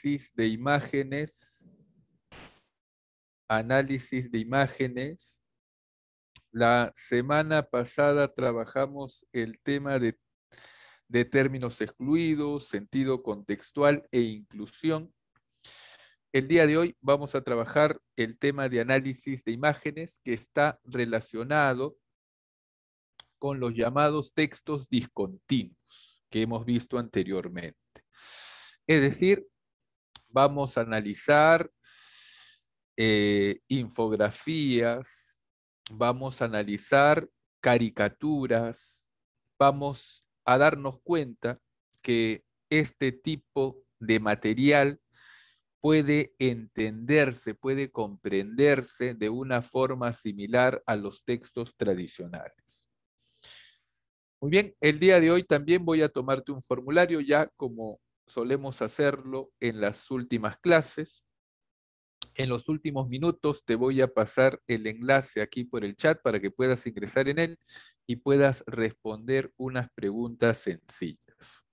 de imágenes. Análisis de imágenes. La semana pasada trabajamos el tema de términos excluidos, sentido contextual e inclusión. El día de hoy vamos a trabajar el tema de análisis de imágenes que está relacionado con los llamados textos discontinuos que hemos visto anteriormente. Es decir, vamos a analizar infografías, vamos a analizar caricaturas, vamos a darnos cuenta que este tipo de material puede entenderse, puede comprenderse de una forma similar a los textos tradicionales. Muy bien, el día de hoy también voy a tomarte un formulario ya como solemos hacerlo en las últimas clases. En los últimos minutos te voy a pasar el enlace aquí por el chat para que puedas ingresar en él y puedas responder unas preguntas sencillas.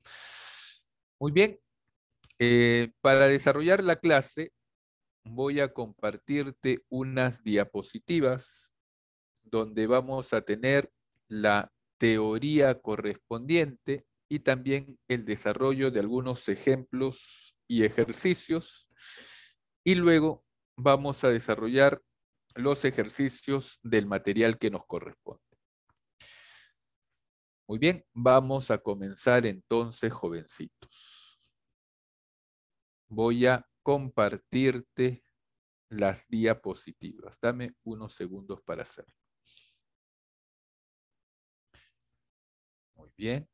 Muy bien, para desarrollar la clase voy a compartirte unas diapositivas donde vamos a tener la teoría correspondiente y también el desarrollo de algunos ejemplos y ejercicios. Y luego vamos a desarrollar los ejercicios del material que nos corresponde. Muy bien, vamos a comenzar entonces, jovencitos. Voy a compartirte las diapositivas. Dame unos segundos para hacerlo. Muy bien.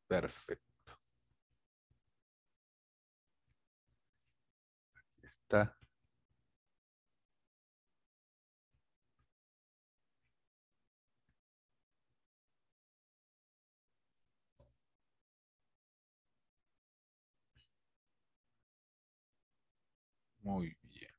Perfecto. Aquí está. Muy bien.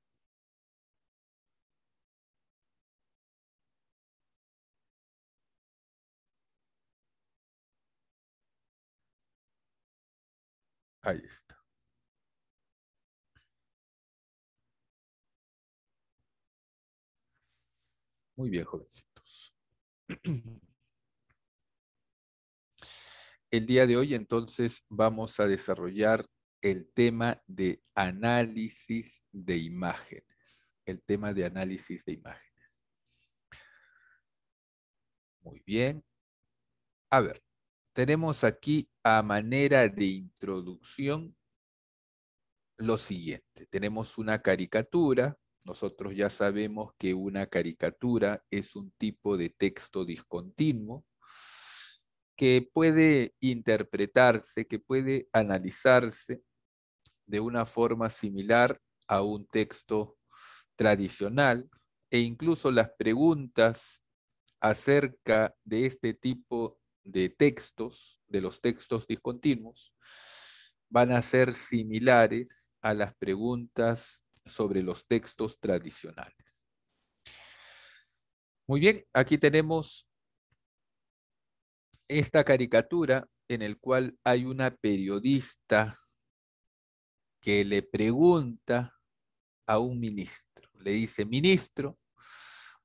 Ahí está. Muy bien, jovencitos. El día de hoy entonces vamos a desarrollar el tema de análisis de imágenes. El tema de análisis de imágenes. Muy bien. A ver, tenemos aquí a manera de introducción lo siguiente. Tenemos una caricatura. Nosotros ya sabemos que una caricatura es un tipo de texto discontinuo que puede interpretarse, que puede analizarse de una forma similar a un texto tradicional e incluso las preguntas acerca de este tipo de textos, de los textos discontinuos, van a ser similares a las preguntas sobre los textos tradicionales. Muy bien, aquí tenemos esta caricatura en el cual hay una periodista que le pregunta a un ministro. Le dice, ministro,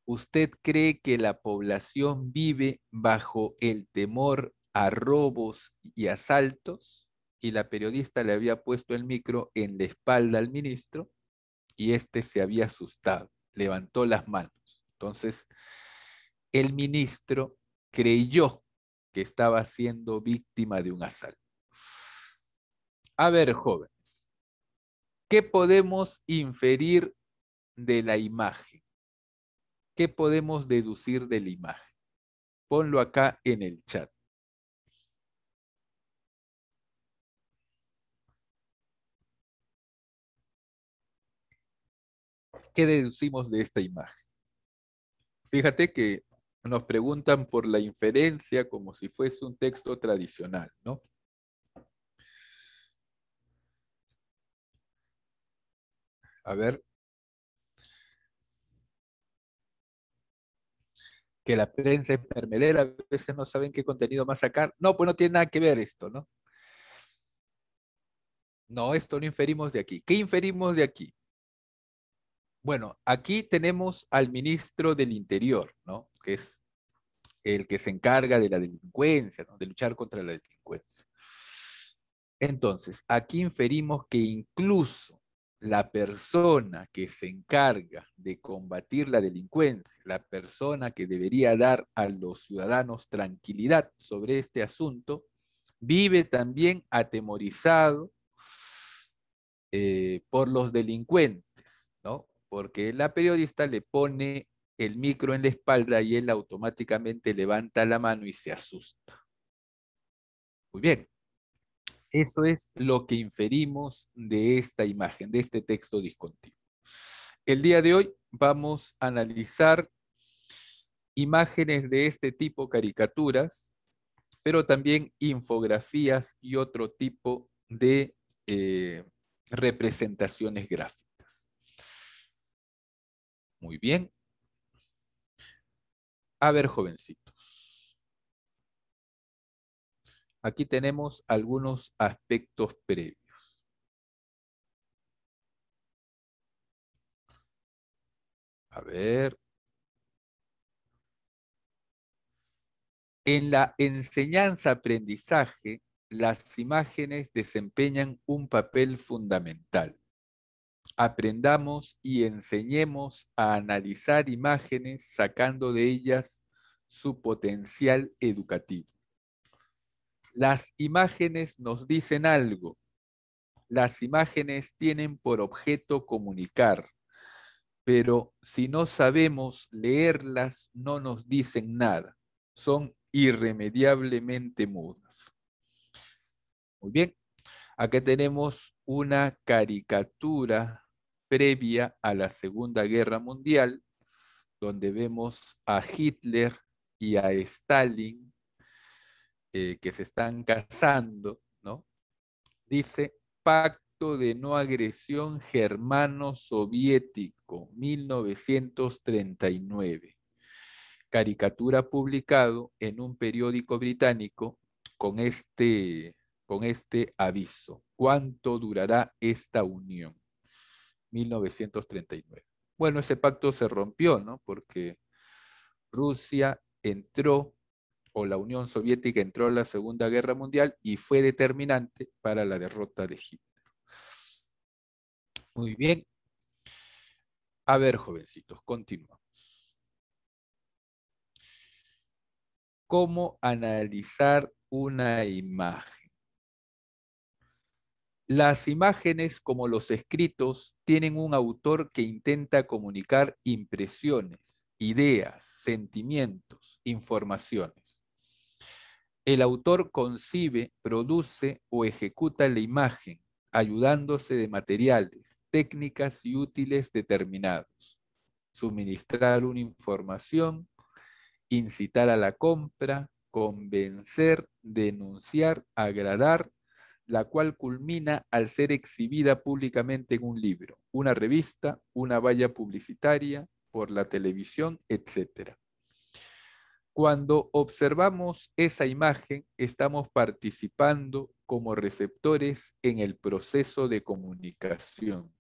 ¿usted cree que la población vive bajo el temor a robos y asaltos? Y la periodista le había puesto el micro en la espalda al ministro y este se había asustado, levantó las manos. Entonces, el ministro creyó que estaba siendo víctima de un asalto. A ver, joven, ¿qué podemos inferir de la imagen? ¿Qué podemos deducir de la imagen? Ponlo acá en el chat. ¿Qué deducimos de esta imagen? Fíjate que nos preguntan por la inferencia como si fuese un texto tradicional, ¿no? A ver. Que la prensa es mermelera, a veces no saben qué contenido más sacar. No, pues no tiene nada que ver esto, ¿no? No, esto no inferimos de aquí. ¿Qué inferimos de aquí? Bueno, aquí tenemos al ministro del Interior, ¿no? Que es el que se encarga de la delincuencia, ¿no? De luchar contra la delincuencia. Entonces, aquí inferimos que incluso la persona que se encarga de combatir la delincuencia, la persona que debería dar a los ciudadanos tranquilidad sobre este asunto, vive también atemorizado por los delincuentes, ¿no? Porque la periodista le pone el micro en la espalda y él automáticamente levanta la mano y se asusta. Muy bien, eso es lo que inferimos de esta imagen, de este texto discontinuo. El día de hoy vamos a analizar imágenes de este tipo, caricaturas, pero también infografías y otro tipo de representaciones gráficas. Muy bien. A ver, jovencitos. Aquí tenemos algunos aspectos previos. A ver. En la enseñanza-aprendizaje, las imágenes desempeñan un papel fundamental. Aprendamos y enseñemos a analizar imágenes sacando de ellas su potencial educativo. Las imágenes nos dicen algo. Las imágenes tienen por objeto comunicar, pero si no sabemos leerlas, no nos dicen nada. Son irremediablemente mudas. Muy bien, acá tenemos una caricatura previa a la Segunda Guerra Mundial, donde vemos a Hitler y a Stalin que se están casando, ¿no? Dice Pacto de No Agresión Germano-Soviético, 1939. Caricatura publicado en un periódico británico con con este aviso. ¿Cuánto durará esta unión? 1939. Bueno, ese pacto se rompió, ¿no? Porque Rusia entró, o la Unión Soviética entró a la Segunda Guerra Mundial y fue determinante para la derrota de Hitler. Muy bien. A ver, jovencitos, continuamos. ¿Cómo analizar una imagen? Las imágenes, como los escritos, tienen un autor que intenta comunicar impresiones, ideas, sentimientos, informaciones. El autor concibe, produce o ejecuta la imagen, ayudándose de materiales, técnicas y útiles determinados. Suministrar una información, incitar a la compra, convencer, denunciar, agradar, la cual culmina al ser exhibida públicamente en un libro, una revista, una valla publicitaria, por la televisión, etc. Cuando observamos esa imagen, estamos participando como receptores en el proceso de comunicación.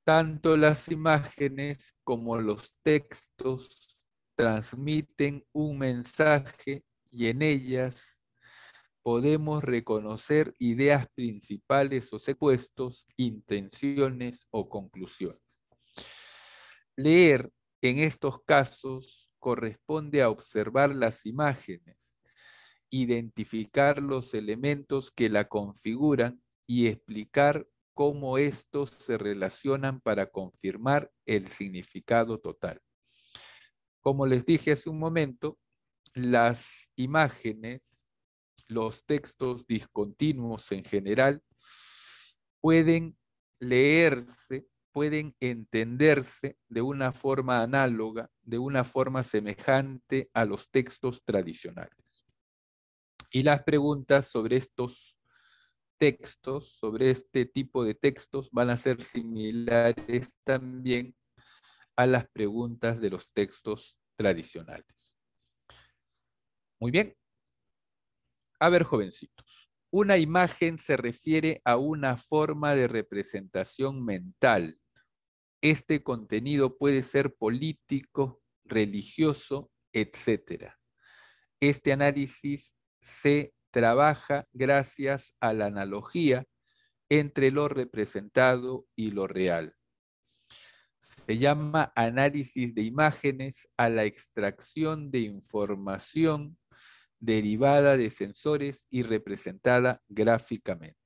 Tanto las imágenes como los textos transmiten un mensaje y en ellas podemos reconocer ideas principales o secuestros, intenciones o conclusiones. Leer en estos casos corresponde a observar las imágenes, identificar los elementos que la configuran y explicar cómo estos se relacionan para confirmar el significado total. Como les dije hace un momento, las imágenes, los textos discontinuos en general, pueden leerse, pueden entenderse de una forma análoga, de una forma semejante a los textos tradicionales. Y las preguntas sobre estos textos, sobre este tipo de textos, van a ser similares también a las preguntas de los textos tradicionales. Muy bien. A ver, jovencitos. Una imagen se refiere a una forma de representación mental. Este contenido puede ser político, religioso, etcétera. Este análisis se trabaja gracias a la analogía entre lo representado y lo real. Se llama análisis de imágenes a la extracción de información derivada de sensores y representada gráficamente.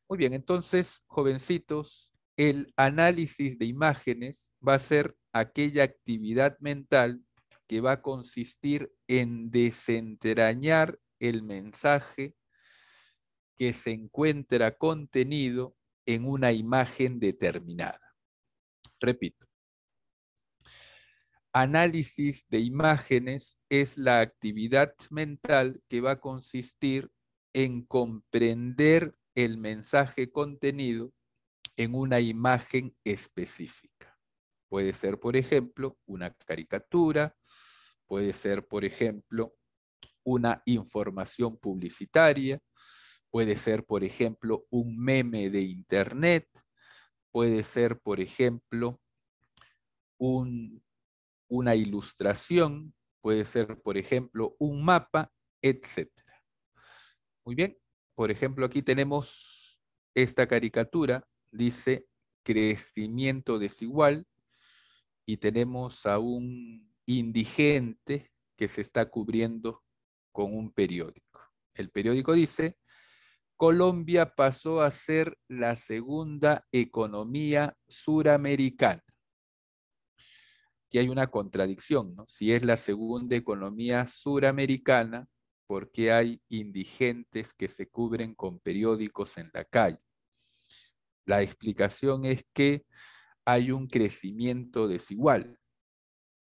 Muy bien, entonces, jovencitos, el análisis de imágenes va a ser aquella actividad mental que va a consistir en desentrañar el mensaje que se encuentra contenido en una imagen determinada. Repito, análisis de imágenes es la actividad mental que va a consistir en comprender el mensaje contenido en una imagen específica. Puede ser, por ejemplo, una caricatura, puede ser, por ejemplo, una información publicitaria, puede ser, por ejemplo, un meme de internet, puede ser, por ejemplo, una ilustración, puede ser, por ejemplo, un mapa, etcétera. Muy bien, por ejemplo, aquí tenemos esta caricatura, dice crecimiento desigual, y tenemos a un indigente que se está cubriendo con un periódico. El periódico dice, Colombia pasó a ser la segunda economía suramericana. Aquí hay una contradicción, ¿no? Si es la segunda economía suramericana, ¿por qué hay indigentes que se cubren con periódicos en la calle? La explicación es que hay un crecimiento desigual,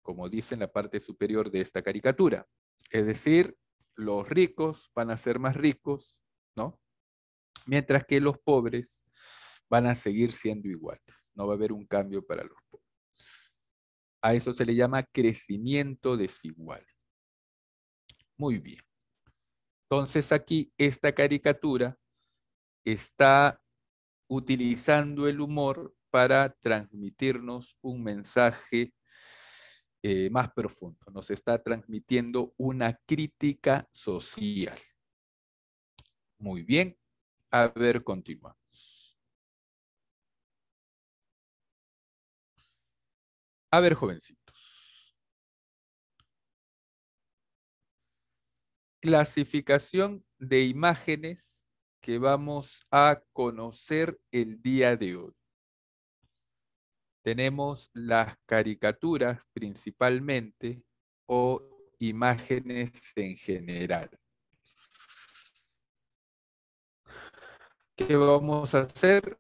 como dice en la parte superior de esta caricatura. Es decir, los ricos van a ser más ricos, ¿no? Mientras que los pobres van a seguir siendo iguales. No va a haber un cambio para los pobres. A eso se le llama crecimiento desigual. Muy bien. Entonces aquí esta caricatura está utilizando el humor para transmitirnos un mensaje más profundo. Nos está transmitiendo una crítica social. Muy bien. A ver, continuamos. A ver, jovencitos. Clasificación de imágenes que vamos a conocer el día de hoy. Tenemos las caricaturas principalmente o imágenes en general. ¿Qué vamos a hacer?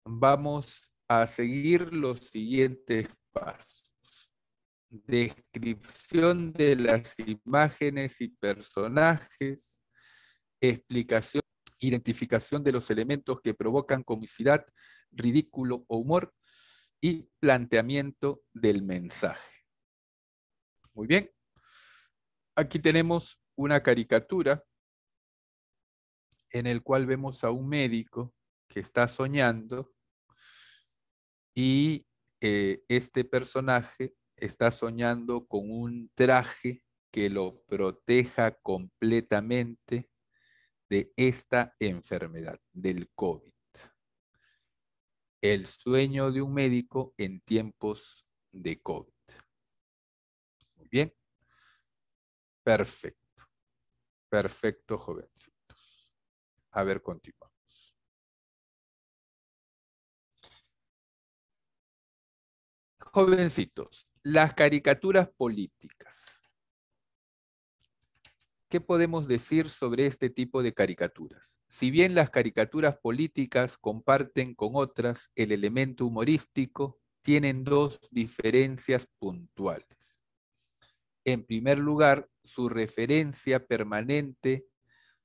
Vamos a seguir los siguientes pasos. Descripción de las imágenes y personajes, explicación, identificación de los elementos que provocan comicidad, ridículo o humor y planteamiento del mensaje. Muy bien. Aquí tenemos una caricatura en el cual vemos a un médico que está soñando y este personaje está soñando con un traje que lo proteja completamente de esta enfermedad, del COVID. El sueño de un médico en tiempos de COVID. Muy bien. Perfecto. Perfecto, jovencitos. A ver, continuamos. Jovencitos, las caricaturas políticas. ¿Qué podemos decir sobre este tipo de caricaturas? Si bien las caricaturas políticas comparten con otras el elemento humorístico, tienen dos diferencias puntuales. En primer lugar, su referencia permanente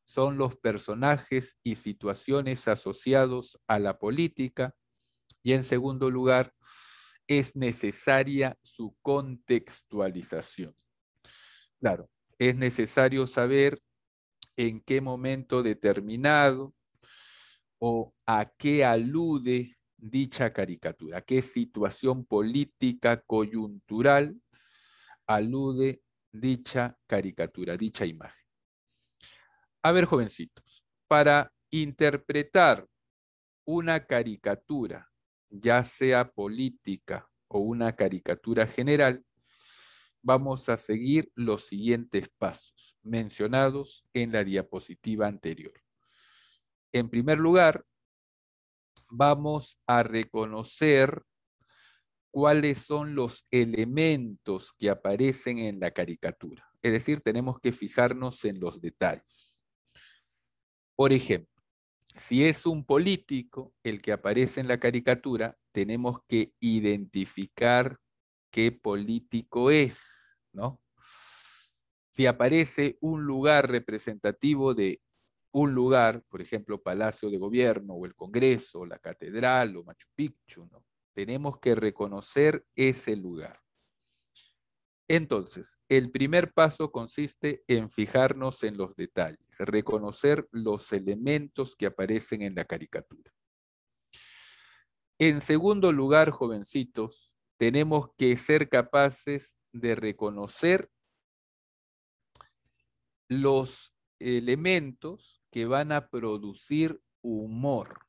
son los personajes y situaciones asociados a la política Y en segundo lugar, es necesaria su contextualización. Claro, es necesario saber en qué momento determinado o a qué alude dicha caricatura, a qué situación política coyuntural alude dicha caricatura, dicha imagen. A ver, jovencitos, para interpretar una caricatura, ya sea política o una caricatura general, vamos a seguir los siguientes pasos mencionados en la diapositiva anterior. En primer lugar, vamos a reconocer cuáles son los elementos que aparecen en la caricatura. Es decir, tenemos que fijarnos en los detalles. Por ejemplo, si es un político el que aparece en la caricatura, tenemos que identificar qué político es, ¿no? Si aparece un lugar representativo de un lugar, por ejemplo, Palacio de Gobierno o el Congreso, o la Catedral o Machu Picchu, ¿no? Tenemos que reconocer ese lugar. Entonces, el primer paso consiste en fijarnos en los detalles, reconocer los elementos que aparecen en la caricatura. En segundo lugar, jovencitos, tenemos que ser capaces de reconocer los elementos que van a producir humor,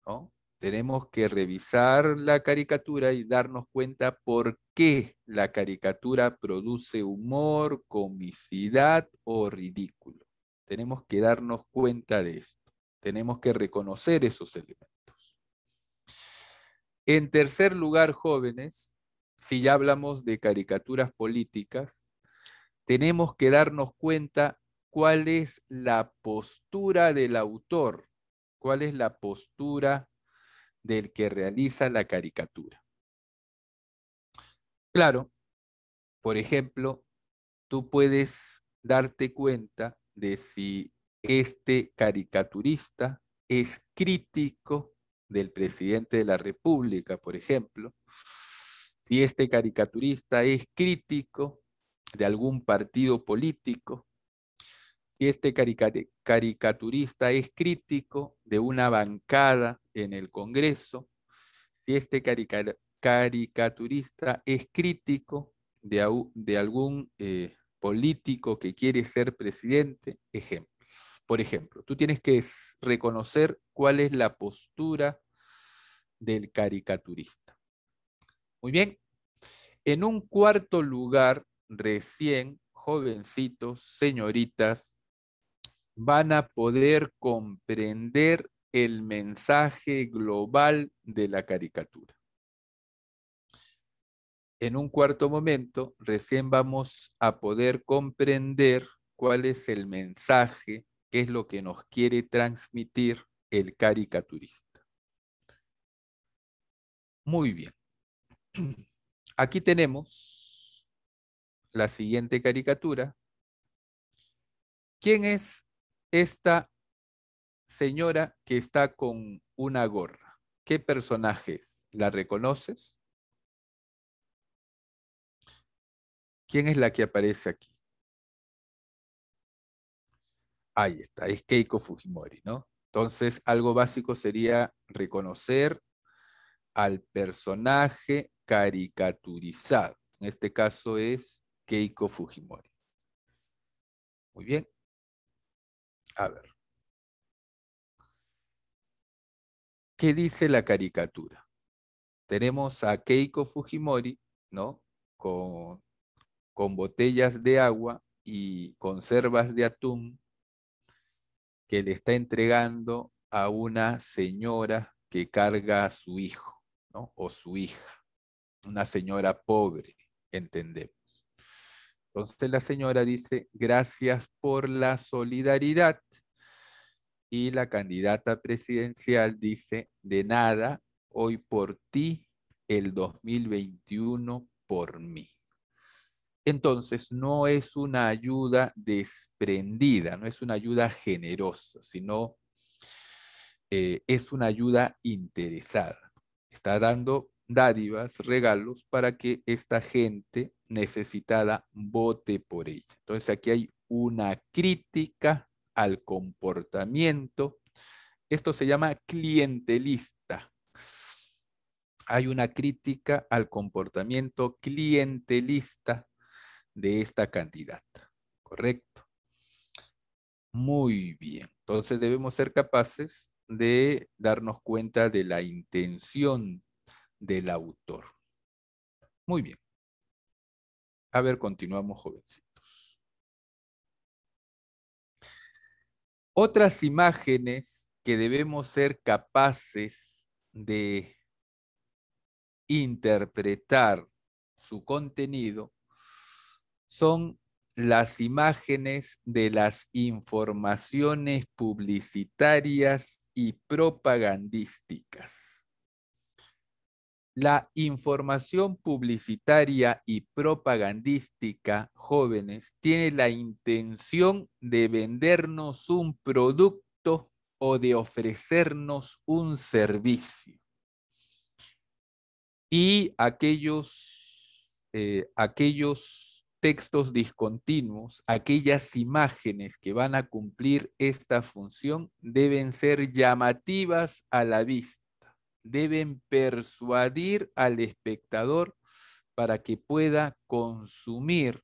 ¿no? Tenemos que revisar la caricatura y darnos cuenta por qué la caricatura produce humor, comicidad o ridículo. Tenemos que darnos cuenta de esto. Tenemos que reconocer esos elementos. En tercer lugar, jóvenes, si ya hablamos de caricaturas políticas, tenemos que darnos cuenta cuál es la postura del autor, cuál es la postura del que realiza la caricatura. Claro, por ejemplo, tú puedes darte cuenta de si este caricaturista es crítico del presidente de la República, por ejemplo, si este caricaturista es crítico de algún partido político, si este caricaturista es crítico de una bancada en el Congreso, si este caricaturista es crítico de algún político que quiere ser presidente, ejemplo. Por ejemplo, tú tienes que reconocer cuál es la postura del caricaturista. Muy bien. En un cuarto lugar, recién, jovencitos, señoritas, van a poder comprender el mensaje global de la caricatura. En un cuarto momento, recién vamos a poder comprender cuál es el mensaje, qué es lo que nos quiere transmitir el caricaturista. Muy bien. Aquí tenemos la siguiente caricatura. ¿Quién es esta señora que está con una gorra? ¿Qué personaje es? ¿La reconoces? ¿Quién es la que aparece aquí? Ahí está, es Keiko Fujimori, ¿no? Entonces, algo básico sería reconocer al personaje caricaturizado. En este caso es Keiko Fujimori. Muy bien. A ver, ¿qué dice la caricatura? Tenemos a Keiko Fujimori, ¿no? Con botellas de agua y conservas de atún que le está entregando a una señora que carga a su hijo, ¿no? O su hija, una señora pobre, entendemos. Entonces la señora dice, gracias por la solidaridad. Y la candidata presidencial dice, de nada, hoy por ti, el 2021 por mí. Entonces, no es una ayuda desprendida, no es una ayuda generosa, sino es una ayuda interesada. Está dando dádivas, regalos para que esta gente necesitada vote por ella. Entonces aquí hay una crítica al comportamiento. Esto se llama clientelista. Hay una crítica al comportamiento clientelista de esta candidata. ¿Correcto? Muy bien. Entonces debemos ser capaces de darnos cuenta de la intención del autor. Muy bien. A ver, continuamos, jovencitos. Otras imágenes que debemos ser capaces de interpretar su contenido son las imágenes de las informaciones publicitarias y propagandísticas. La información publicitaria y propagandística, jóvenes, tiene la intención de vendernos un producto o de ofrecernos un servicio. Y aquellos textos discontinuos, aquellas imágenes que van a cumplir esta función, deben ser llamativas a la vista. Deben persuadir al espectador para que pueda consumir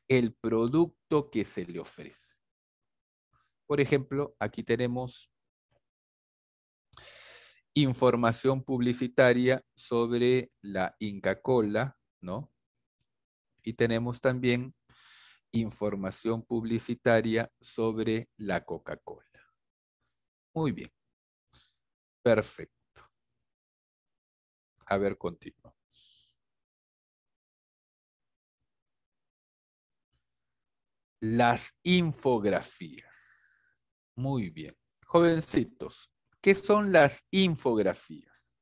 el producto que se le ofrece. Por ejemplo, aquí tenemos información publicitaria sobre la Inca Kola, ¿no? Y tenemos también información publicitaria sobre la Coca-Cola. Muy bien, perfecto. A ver, continúo. Las infografías. Muy bien. Jovencitos, ¿qué son las infografías?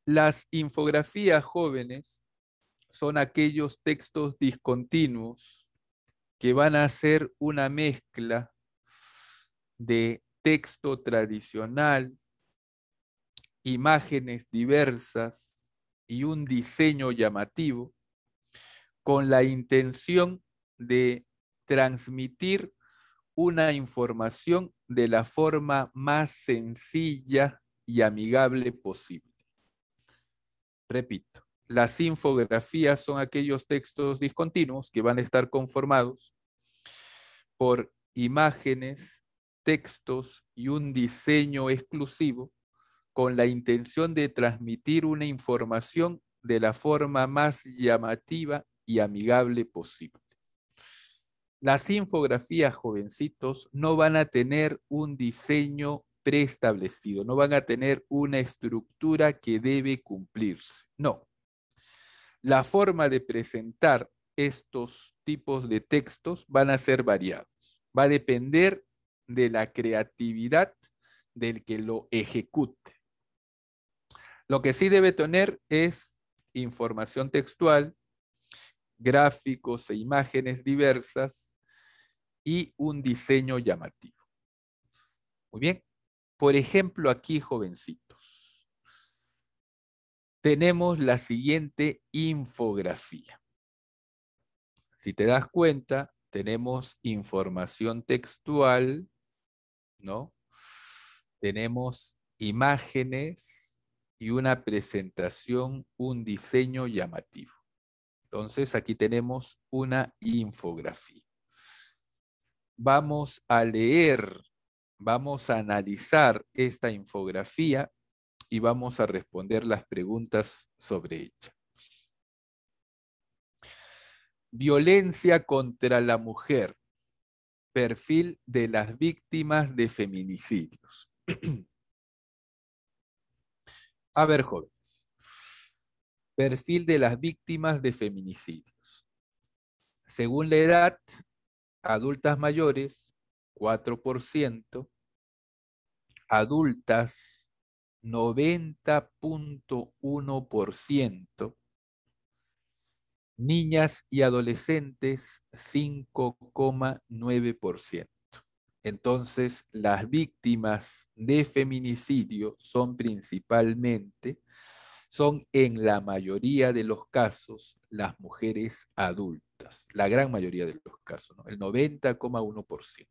Las infografías, jóvenes, son aquellos textos discontinuos que van a ser una mezcla de texto tradicional, imágenes diversas y un diseño llamativo con la intención de transmitir una información de la forma más sencilla y amigable posible. Repito, las infografías son aquellos textos discontinuos que van a estar conformados por imágenes, textos y un diseño exclusivo con la intención de transmitir una información de la forma más llamativa y amigable posible. Las infografías, jovencitos, no van a tener un diseño preestablecido, no van a tener una estructura que debe cumplirse. No. La forma de presentar estos tipos de textos van a ser variados. Va a depender de la creatividad del que lo ejecute. Lo que sí debe tener es información textual, gráficos e imágenes diversas y un diseño llamativo. Muy bien. Por ejemplo, aquí, jovencitos, tenemos la siguiente infografía. Si te das cuenta, tenemos información textual, ¿no? Tenemos imágenes y una presentación, un diseño llamativo. Entonces, aquí tenemos una infografía. Vamos a leer, vamos a analizar esta infografía y vamos a responder las preguntas sobre ella. Violencia contra la mujer. Perfil de las víctimas de feminicidios. A ver, jóvenes. Perfil de las víctimas de feminicidios. Según la edad, adultas mayores, 4%, adultas, 90.1%, niñas y adolescentes, 5,9%. Entonces, las víctimas de feminicidio son en la mayoría de los casos las mujeres adultas, la gran mayoría de los casos, ¿no? El 90,1%.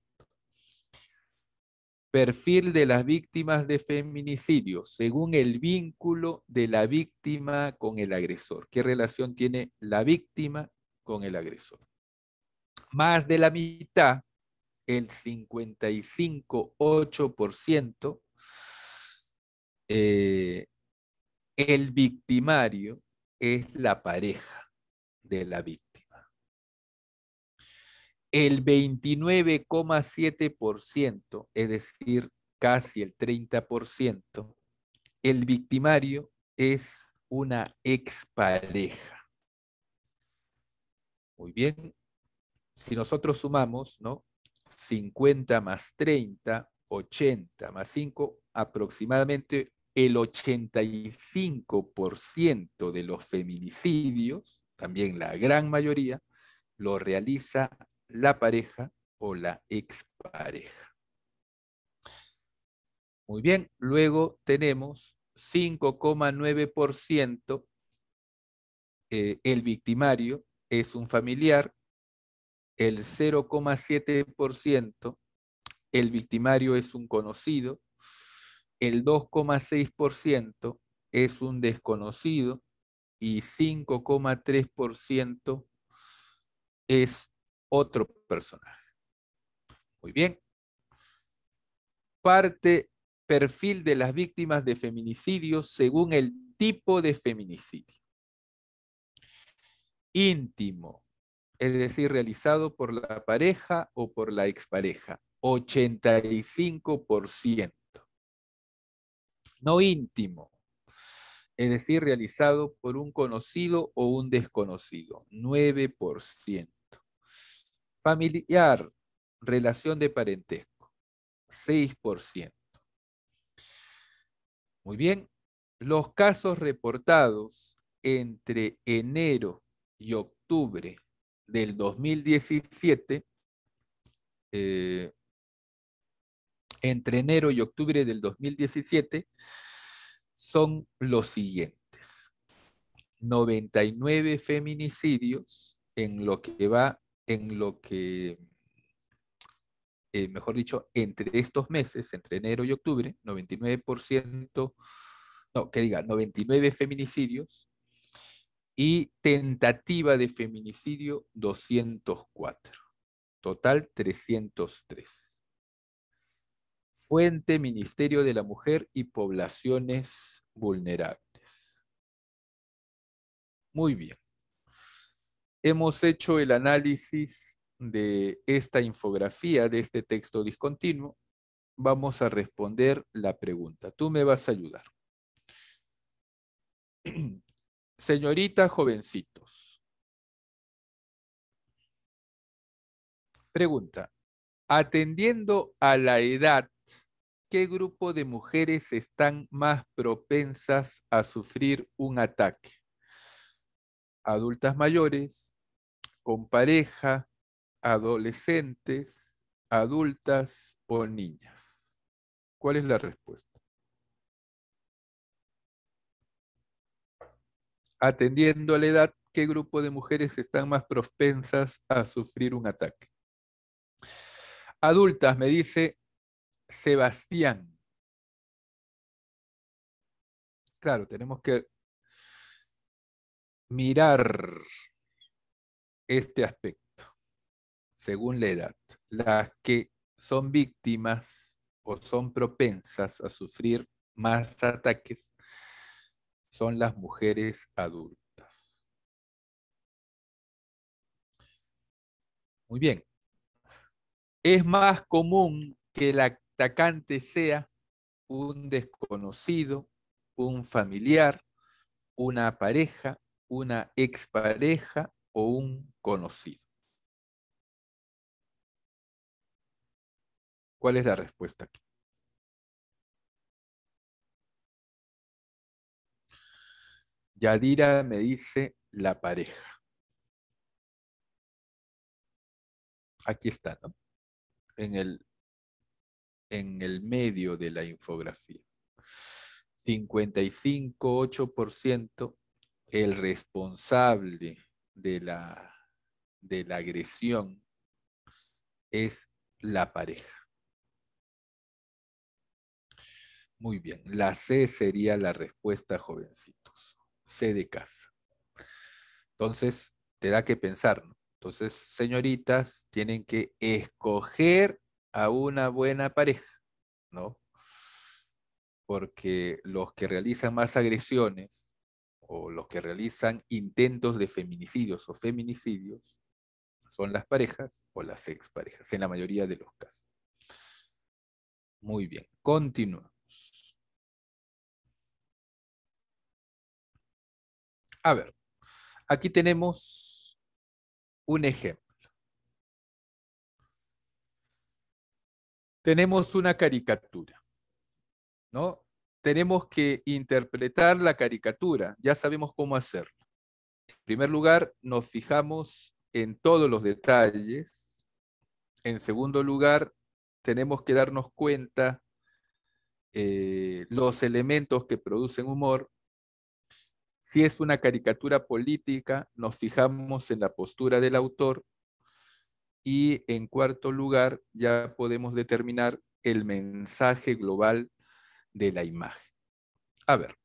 Perfil de las víctimas de feminicidio, según el vínculo de la víctima con el agresor. ¿Qué relación tiene la víctima con el agresor? Más de la mitad, el 55,8%, eh, el victimario es la pareja de la víctima. El 29,7%, es decir, casi el 30%, el victimario es una expareja. Muy bien, si nosotros sumamos, ¿no? 50 más 30, 80 más 5, aproximadamente el 85% de los feminicidios, también la gran mayoría, lo realiza la pareja o la expareja. Muy bien, luego tenemos 5,9%, el victimario es un familiar, el 0,7%, el victimario es un conocido, el 2,6% es un desconocido y 5,3% es otro personaje. Muy bien. Perfil de las víctimas de feminicidio según el tipo de feminicidio. Íntimo, es decir, realizado por la pareja o por la expareja, 85%. No íntimo, es decir, realizado por un conocido o un desconocido, 9%. Familiar, relación de parentesco, 6%. Muy bien, los casos reportados entre enero y octubre del 2017, eh, entre enero y octubre del 2017, son los siguientes. 99 feminicidios en lo que va, mejor dicho, entre estos meses, entre enero y octubre, 99%, no, que diga, 99 feminicidios y tentativa de feminicidio 204. Total 303. Fuente Ministerio de la Mujer y Poblaciones Vulnerables. Muy bien. Hemos hecho el análisis de esta infografía, de este texto discontinuo. Vamos a responder la pregunta. Tú me vas a ayudar. Señorita jovencitos. Pregunta. Atendiendo a la edad, ¿qué grupo de mujeres están más propensas a sufrir un ataque? Adultas mayores, con pareja, adolescentes, adultas o niñas. ¿Cuál es la respuesta? Atendiendo a la edad, ¿qué grupo de mujeres están más propensas a sufrir un ataque? Adultas, me dice Sebastián. Claro, tenemos que mirar este aspecto según la edad. Las que son víctimas o son propensas a sufrir más ataques son las mujeres adultas. Muy bien. Es más común que el atacante sea un desconocido, un familiar, una pareja, una expareja o un conocido. ¿Cuál es la respuesta aquí? Yadira me dice la pareja. Aquí está, ¿no? En el en el medio de la infografía. 55,8% el responsable de la agresión es la pareja. Muy bien, la C sería la respuesta, jovencitos. C de casa. Entonces, te da que pensar, ¿no? Entonces, señoritas, tienen que escoger a una buena pareja, ¿no? Porque los que realizan más agresiones o los que realizan intentos de feminicidios o feminicidios son las parejas o las exparejas, en la mayoría de los casos. Muy bien, continuamos. A ver, aquí tenemos un ejemplo. Tenemos una caricatura, ¿no? Tenemos que interpretar la caricatura, ya sabemos cómo hacerlo. En primer lugar, nos fijamos en todos los detalles. En segundo lugar, tenemos que darnos cuenta los elementos que producen humor. Si es una caricatura política, nos fijamos en la postura del autor. Y en cuarto lugar, ya podemos determinar el mensaje global de la imagen. A ver,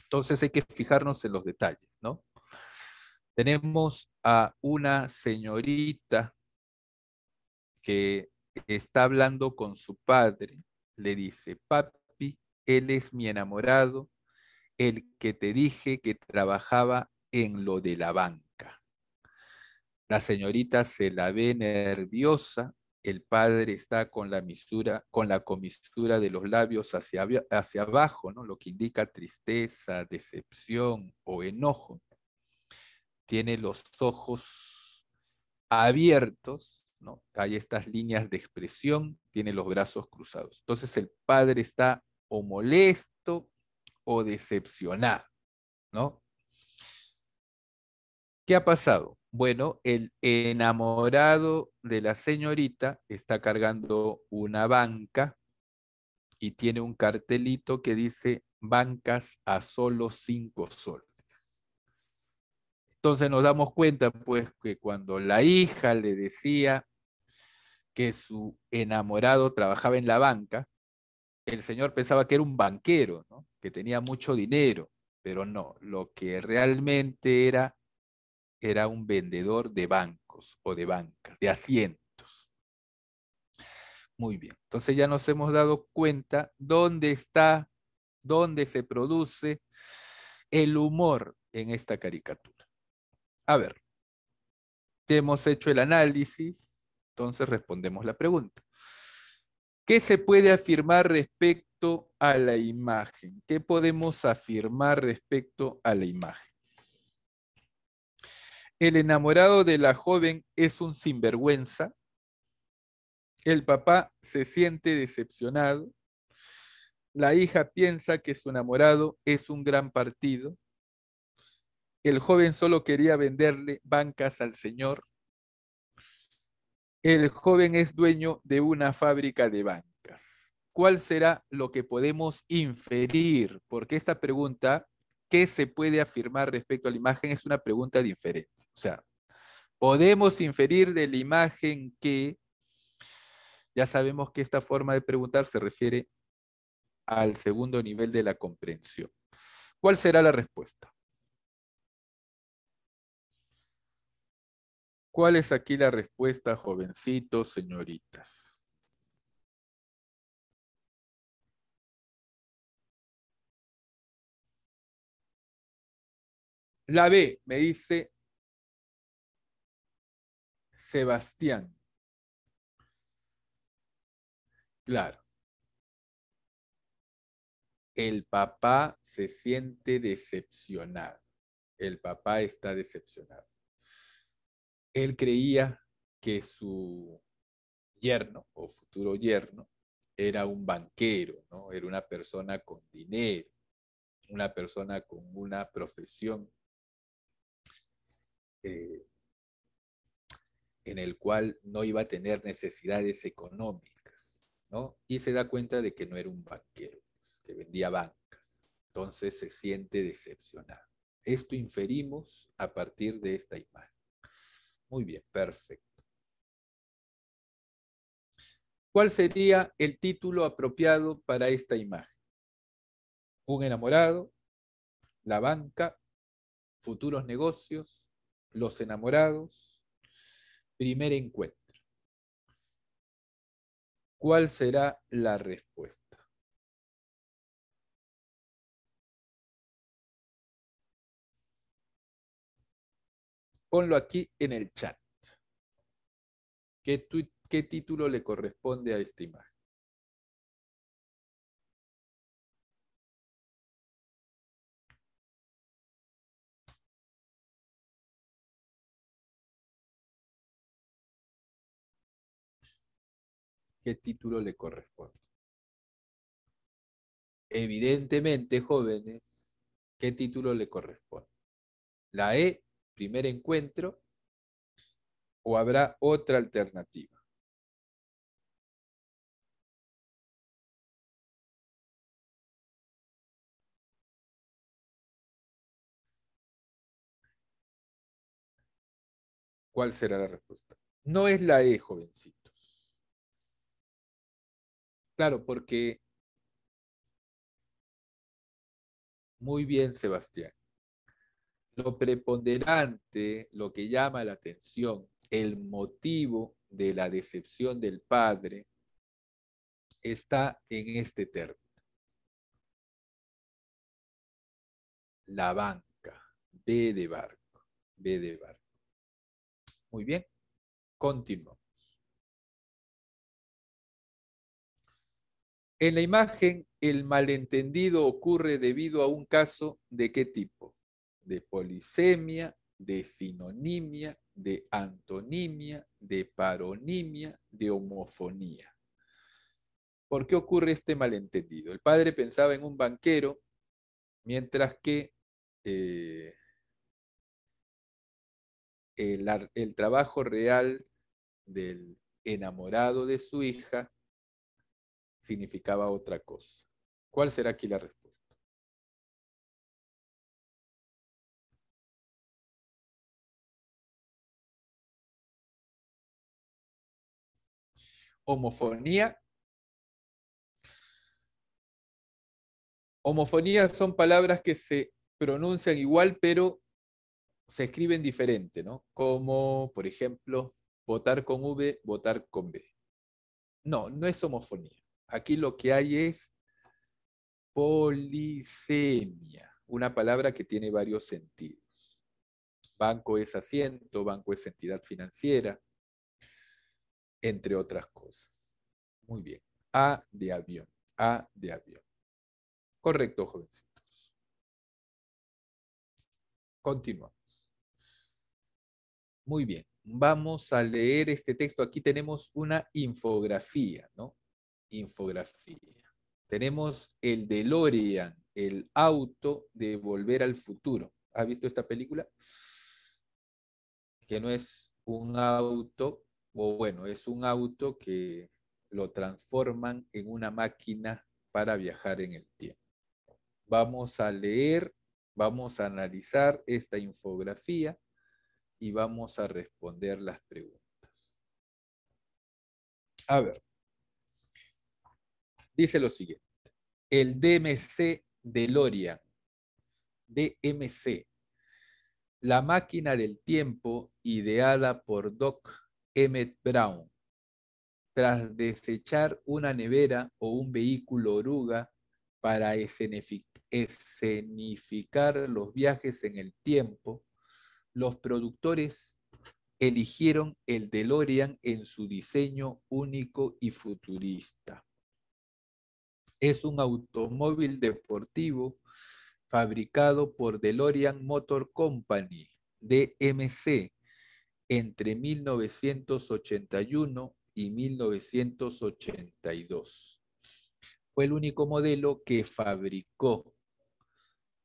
entonces hay que fijarnos en los detalles, ¿no? Tenemos a una señorita que está hablando con su padre, le dice, papi, él es mi enamorado, el que te dije que trabajaba en lo de la banca. La señorita se la ve nerviosa, el padre está con la comisura de los labios hacia abajo, ¿no? Lo que indica tristeza, decepción o enojo. Tiene los ojos abiertos, ¿no? Hay estas líneas de expresión, tiene los brazos cruzados. Entonces el padre está o molesto o decepcionado, ¿no? ¿Qué ha pasado? Bueno, el enamorado de la señorita está cargando una banca y tiene un cartelito que dice bancas a solo 5 soles. Entonces nos damos cuenta, pues, que cuando la hija le decía que su enamorado trabajaba en la banca, el señor pensaba que era un banquero, ¿no? Que tenía mucho dinero, pero no, lo que realmente era un vendedor de bancos o de bancas, de asientos. Muy bien, entonces ya nos hemos dado cuenta dónde se produce el humor en esta caricatura. A ver, ya hemos hecho el análisis, entonces respondemos la pregunta. ¿Qué se puede afirmar respecto a la imagen? ¿Qué podemos afirmar respecto a la imagen? El enamorado de la joven es un sinvergüenza. El papá se siente decepcionado. La hija piensa que su enamorado es un gran partido. El joven solo quería venderle bancas al señor. El joven es dueño de una fábrica de bancas. ¿Cuál será lo que podemos inferir? Porque esta pregunta, ¿qué se puede afirmar respecto a la imagen? Es una pregunta de inferencia. O sea, podemos inferir de la imagen que ya sabemos que esta forma de preguntar se refiere al segundo nivel de la comprensión. ¿Cuál será la respuesta? ¿Cuál es aquí la respuesta, jovencitos, señoritas? La B, me dice Sebastián. Claro, el papá se siente decepcionado. El papá está decepcionado. Él creía que su yerno o futuro yerno era un banquero, ¿no? Era una persona con dinero, una persona con una profesión eh, en el cual no iba a tener necesidades económicas. ¿no? Y se da cuenta de que no era un banquero, pues, que vendía bancas. Entonces se siente decepcionado. Esto inferimos a partir de esta imagen. Muy bien, perfecto. ¿Cuál sería el título apropiado para esta imagen? Un enamorado, la banca, futuros negocios, los enamorados, primer encuentro. ¿Cuál será la respuesta? Ponlo aquí en el chat. ¿Qué título le corresponde a esta imagen? ¿Qué título le corresponde? Evidentemente, jóvenes, ¿qué título le corresponde? ¿La E, primer encuentro, o habrá otra alternativa? ¿Cuál será la respuesta? No es la E, jovencitos. Claro, porque muy bien, Sebastián. Lo preponderante, lo que llama la atención, el motivo de la decepción del padre está en este término, la banca, B de barco, B de barco. Muy bien, continuamos. En la imagen, el malentendido ocurre debido a un caso de qué tipo? De polisemia, de sinonimia, de antonimia, de paronimia, de homofonía. ¿Por qué ocurre este malentendido? El padre pensaba en un banquero, mientras que eh, el trabajo real del enamorado de su hija significaba otra cosa. ¿Cuál será aquí la respuesta? Homofonía. Homofonía son palabras que se pronuncian igual, pero se escriben diferente, ¿no? Como, por ejemplo, votar con V, votar con B. No, no es homofonía. Aquí lo que hay es polisemia, una palabra que tiene varios sentidos. Banco es asiento, banco es entidad financiera, entre otras cosas. Muy bien. A de avión, A de avión. Correcto, jovencitos. Continuamos. Muy bien. Vamos a leer este texto. Aquí tenemos una infografía, ¿no? Infografía. Tenemos el DeLorean, el auto de Volver al Futuro. ¿Has visto esta película? Que no es un auto, o bueno, es un auto que lo transforman en una máquina para viajar en el tiempo. Vamos a leer, vamos a analizar esta infografía y vamos a responder las preguntas. A ver, dice lo siguiente. El DMC DeLorean, DMC, la máquina del tiempo ideada por Doc Emmett Brown, tras desechar una nevera o un vehículo oruga para escenificar los viajes en el tiempo, los productores eligieron el DeLorean en su diseño único y futurista. Es un automóvil deportivo fabricado por DeLorean Motor Company, DMC, entre 1981 y 1982. Fue el único modelo que fabricó,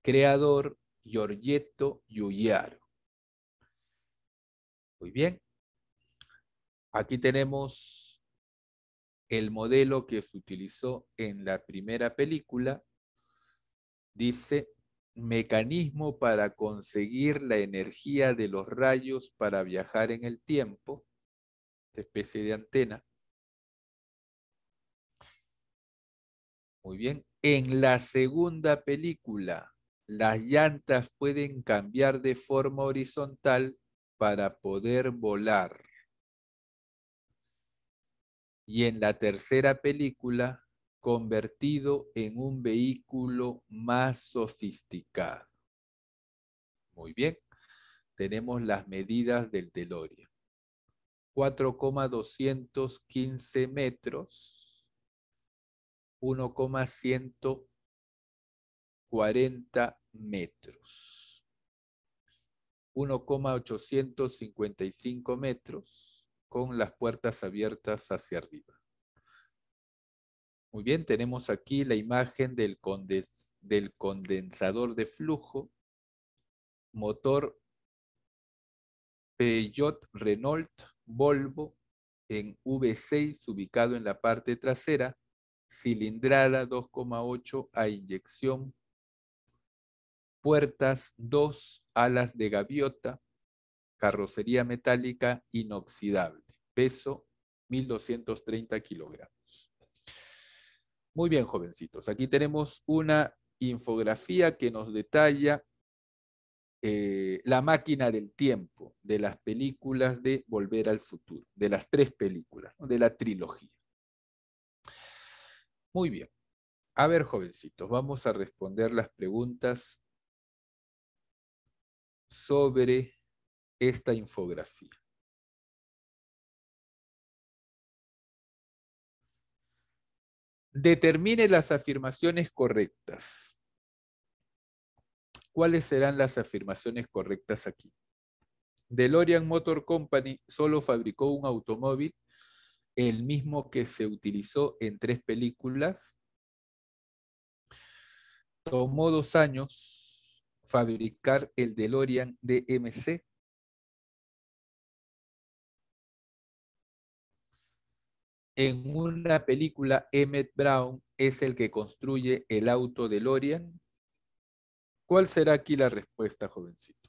creador Giorgetto Giugiaro. Muy bien, aquí tenemos El modelo que se utilizó en la primera película dice: mecanismo para conseguir la energía de los rayos para viajar en el tiempo, esta especie de antena. Muy bien. En la segunda película, las llantas pueden cambiar de forma horizontal para poder volar. Y en la tercera película, convertido en un vehículo más sofisticado. Muy bien. Tenemos las medidas del DeLorean. 4,215 metros, 1,140 metros, 1,855 metros con las puertas abiertas hacia arriba. Muy bien, tenemos aquí la imagen del condensador de flujo, motor Peugeot, Renault, Volvo en V6 ubicado en la parte trasera, cilindrada 2,8 a inyección, puertas 2, alas de gaviota, carrocería metálica inoxidable, peso 1.230 kilogramos. Muy bien, jovencitos, aquí tenemos una infografía que nos detalla la máquina del tiempo de las películas de Volver al Futuro, de las 3 películas, ¿no? De la trilogía. Muy bien. A ver, jovencitos, vamos a responder las preguntas sobre esta infografía. Determine las afirmaciones correctas. ¿Cuáles serán las afirmaciones correctas aquí? DeLorean Motor Company solo fabricó un automóvil, el mismo que se utilizó en 3 películas. Tomó 2 años fabricar el DeLorean DMC. En una película, Emmett Brown es el que construye el auto DeLorean. ¿Cuál será aquí la respuesta, jovencitos?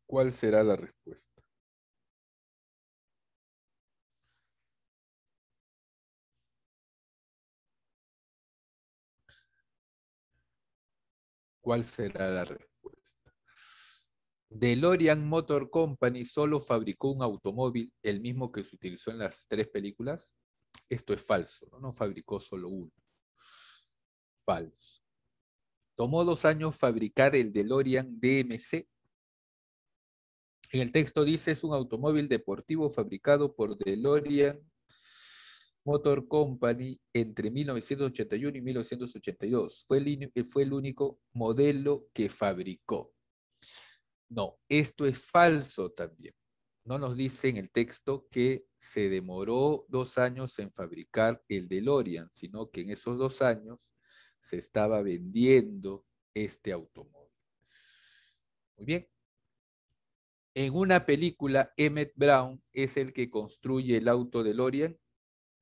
¿Cuál será la respuesta? ¿Cuál será la respuesta? DeLorean Motor Company solo fabricó un automóvil, el mismo que se utilizó en las 3 películas. Esto es falso, ¿no? No fabricó solo uno. Falso. Tomó 2 años fabricar el DeLorean DMC. En el texto dice: es un automóvil deportivo fabricado por DeLorean Motor Company entre 1981 y 1982. Fue el único modelo que fabricó. No, esto es falso también. No nos dice en el texto que se demoró 2 años en fabricar el DeLorean, sino que en esos 2 años se estaba vendiendo este automóvil. Muy bien. En una película, Emmett Brown es el que construye el auto DeLorean.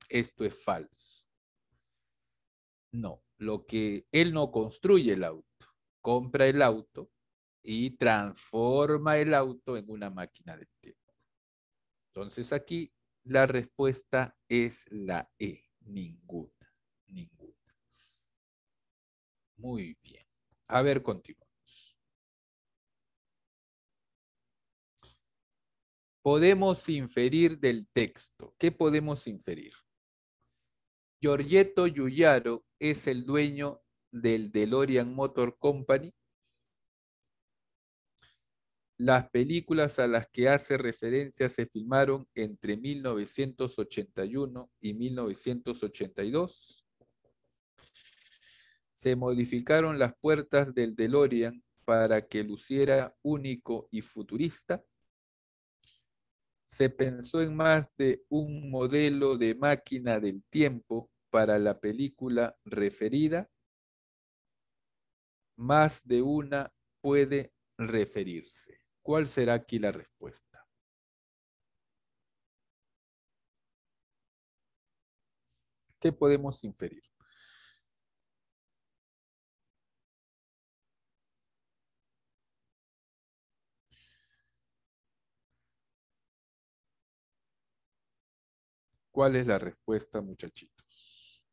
Esto es falso. No, él no construye el auto, compra el auto y transforma el auto en una máquina de tiempo. Entonces aquí la respuesta es la E, ninguna, ninguna. Muy bien. A ver, continuamos. Podemos inferir del texto. ¿Qué podemos inferir? Giorgetto Giugiaro es el dueño del DeLorean Motor Company. Las películas a las que hace referencia se filmaron entre 1981 y 1982. Se modificaron las puertas del DeLorean para que luciera único y futurista. Se pensó en más de un modelo de máquina del tiempo para la película referida. Más de una puede referirse. ¿Cuál será aquí la respuesta? ¿Qué podemos inferir? ¿Cuál es la respuesta, muchachitos?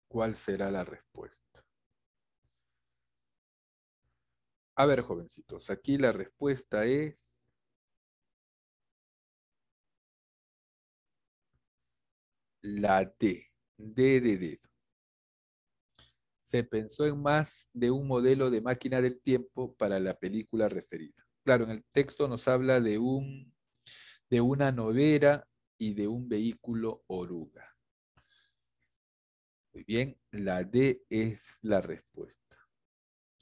¿Cuál será la respuesta? A ver, jovencitos, aquí la respuesta es la D. D de dedo. Se pensó en más de un modelo de máquina del tiempo para la película referida. Claro, en el texto nos habla de una novera y de un vehículo oruga. Muy bien, la D es la respuesta.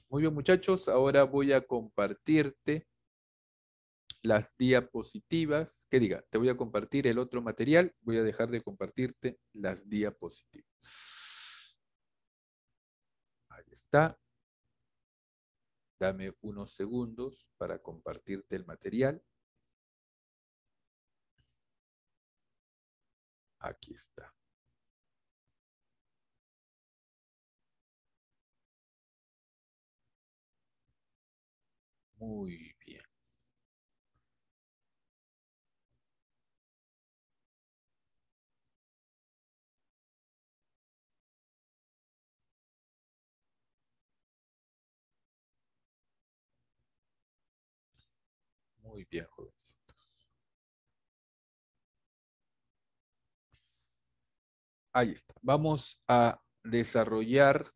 Muy bien, muchachos, ahora voy a compartirte las diapositivas. Que diga, te voy a compartir el otro material, voy a dejar de compartirte las diapositivas. Ahí está. Dame unos segundos para compartirte el material. Aquí está. Muy bien, muy bien, jovencitos. Ahí está. Vamos a desarrollar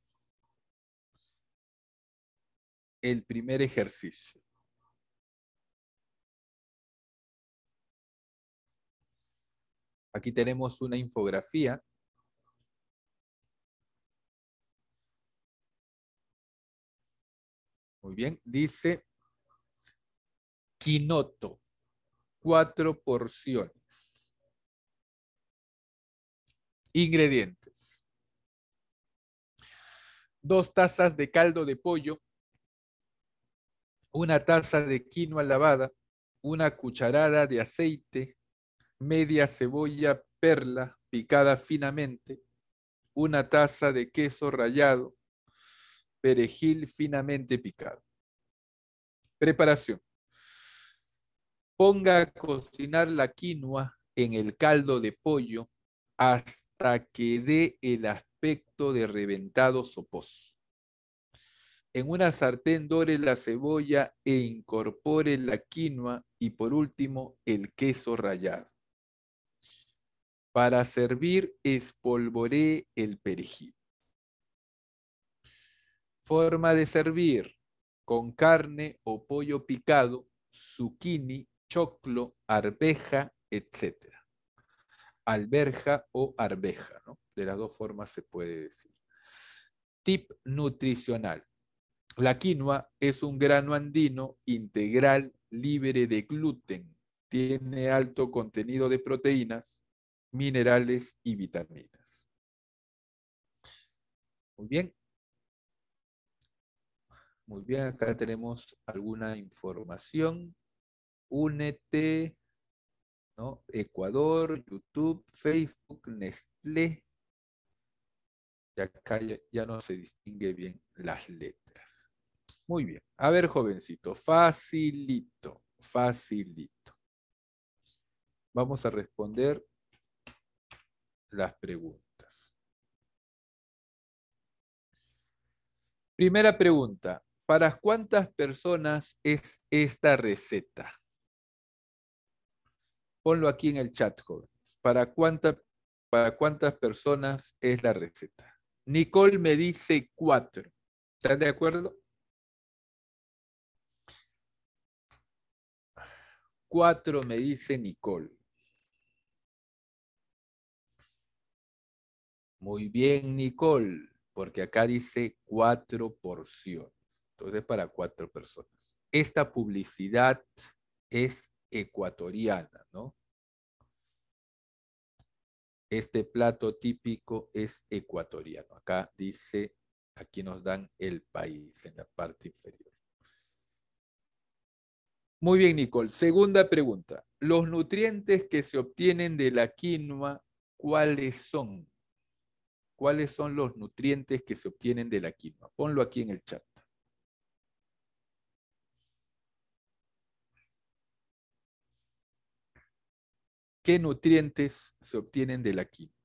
el primer ejercicio. Aquí tenemos una infografía. Muy bien. Dice quinoto, 4 porciones. Ingredientes: 2 tazas de caldo de pollo, 1 taza de quinoa lavada, 1 cucharada de aceite, media cebolla perla picada finamente, 1 taza de queso rallado, perejil finamente picado. Preparación: ponga a cocinar la quinoa en el caldo de pollo hasta que dé el aspecto de reventado soposo. En una sartén dore la cebolla e incorpore la quinoa y por último el queso rallado. Para servir, espolvoree el perejil. Forma de servir: con carne o pollo picado, zucchini, choclo, arveja, etcétera. Alberja o arveja, ¿no? De las dos formas se puede decir. Tip nutricional: la quinoa es un grano andino integral libre de gluten. Tiene alto contenido de proteínas, minerales y vitaminas. Muy bien, muy bien. Acá tenemos alguna información. Únete, ¿no? Ecuador, YouTube, Facebook, Nestlé. Y acá ya no se distingue bien las letras. Muy bien. A ver, jovencito, facilito, facilito. Vamos a responder las preguntas. Primera pregunta: ¿para cuántas personas es esta receta? Ponlo aquí en el chat, jóvenes. Para cuántas personas es la receta? Nicole me dice 4. ¿Están de acuerdo? 4 me dice Nicole. Muy bien, Nicole, porque acá dice 4 porciones. Entonces, para 4 personas. Esta publicidad es ecuatoriana, ¿no? Este plato típico es ecuatoriano. Acá dice, aquí nos dan el país en la parte inferior. Muy bien, Nicole. Segunda pregunta. Los nutrientes que se obtienen de la quinoa, ¿cuáles son? ¿Cuáles son los nutrientes que se obtienen de la quinoa? Ponlo aquí en el chat. ¿Qué nutrientes se obtienen de la quinoa?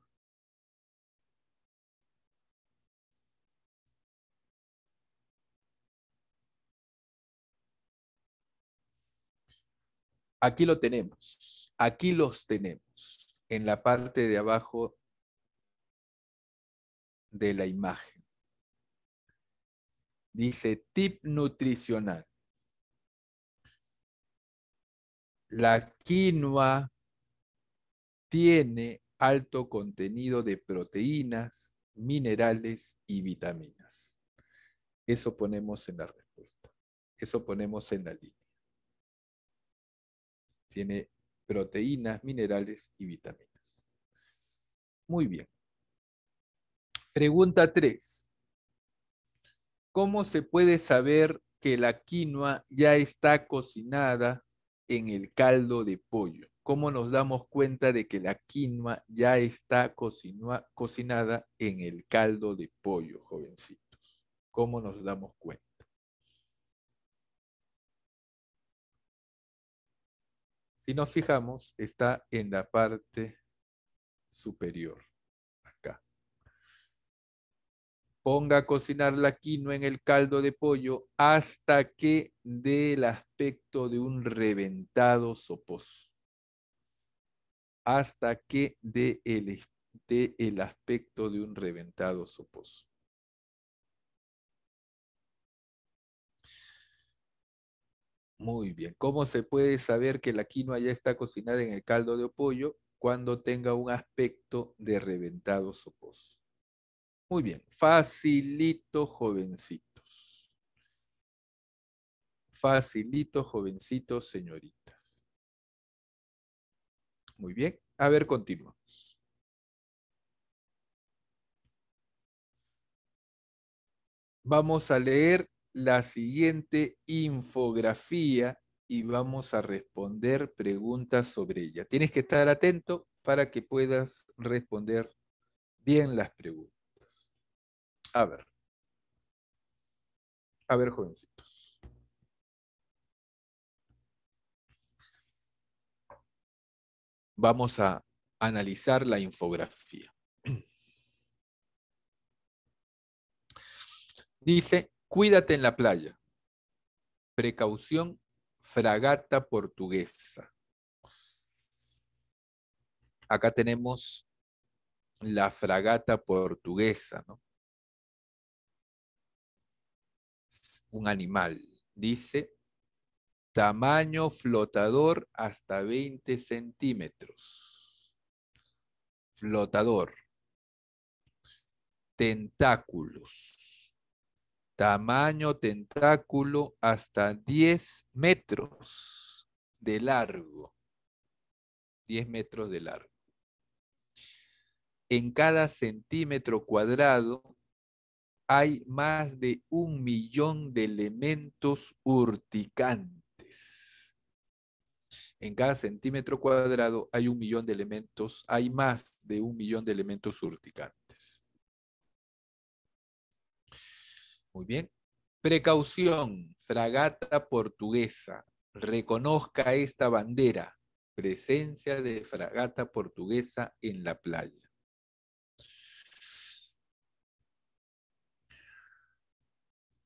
Aquí lo tenemos. Aquí los tenemos. En la parte de abajo de la imagen. Dice tip nutricional. La quinoa tiene alto contenido de proteínas, minerales y vitaminas. Eso ponemos en la respuesta. Eso ponemos en la línea. Tiene proteínas, minerales y vitaminas. Muy bien. Pregunta 3. ¿Cómo se puede saber que la quinoa ya está cocinada en el caldo de pollo? ¿Cómo nos damos cuenta de que la quinoa ya está cocinada en el caldo de pollo, jovencitos? ¿Cómo nos damos cuenta? Si nos fijamos, está en la parte superior, acá. Ponga a cocinar la quinoa en el caldo de pollo hasta que dé el aspecto de un reventado soposo. Hasta que dé el aspecto de un reventado soposo. Muy bien. ¿Cómo se puede saber que la quinoa ya está cocinada en el caldo de pollo? Cuando tenga un aspecto de reventado soposo. Muy bien. Facilito, jovencitos. Facilito, jovencitos, señoritas. Muy bien. A ver, continuamos. Vamos a leer la siguiente infografía y vamos a responder preguntas sobre ella. Tienes que estar atento para que puedas responder bien las preguntas. A ver, jovencitos. Vamos a analizar la infografía. Dice, cuídate en la playa. Precaución, fragata portuguesa. Acá tenemos la fragata portuguesa, ¿no? Un animal. Dice, tamaño flotador hasta 20 centímetros. Flotador. Tentáculos. Tamaño tentáculo hasta 10 metros de largo. 10 metros de largo. En cada centímetro cuadrado hay más de 1.000.000 de elementos urticantes. En cada centímetro cuadrado hay 1.000.000 de elementos, hay más de 1.000.000 de elementos urticantes. Muy bien. Precaución, fragata portuguesa. Reconozca esta bandera. Presencia de fragata portuguesa en la playa.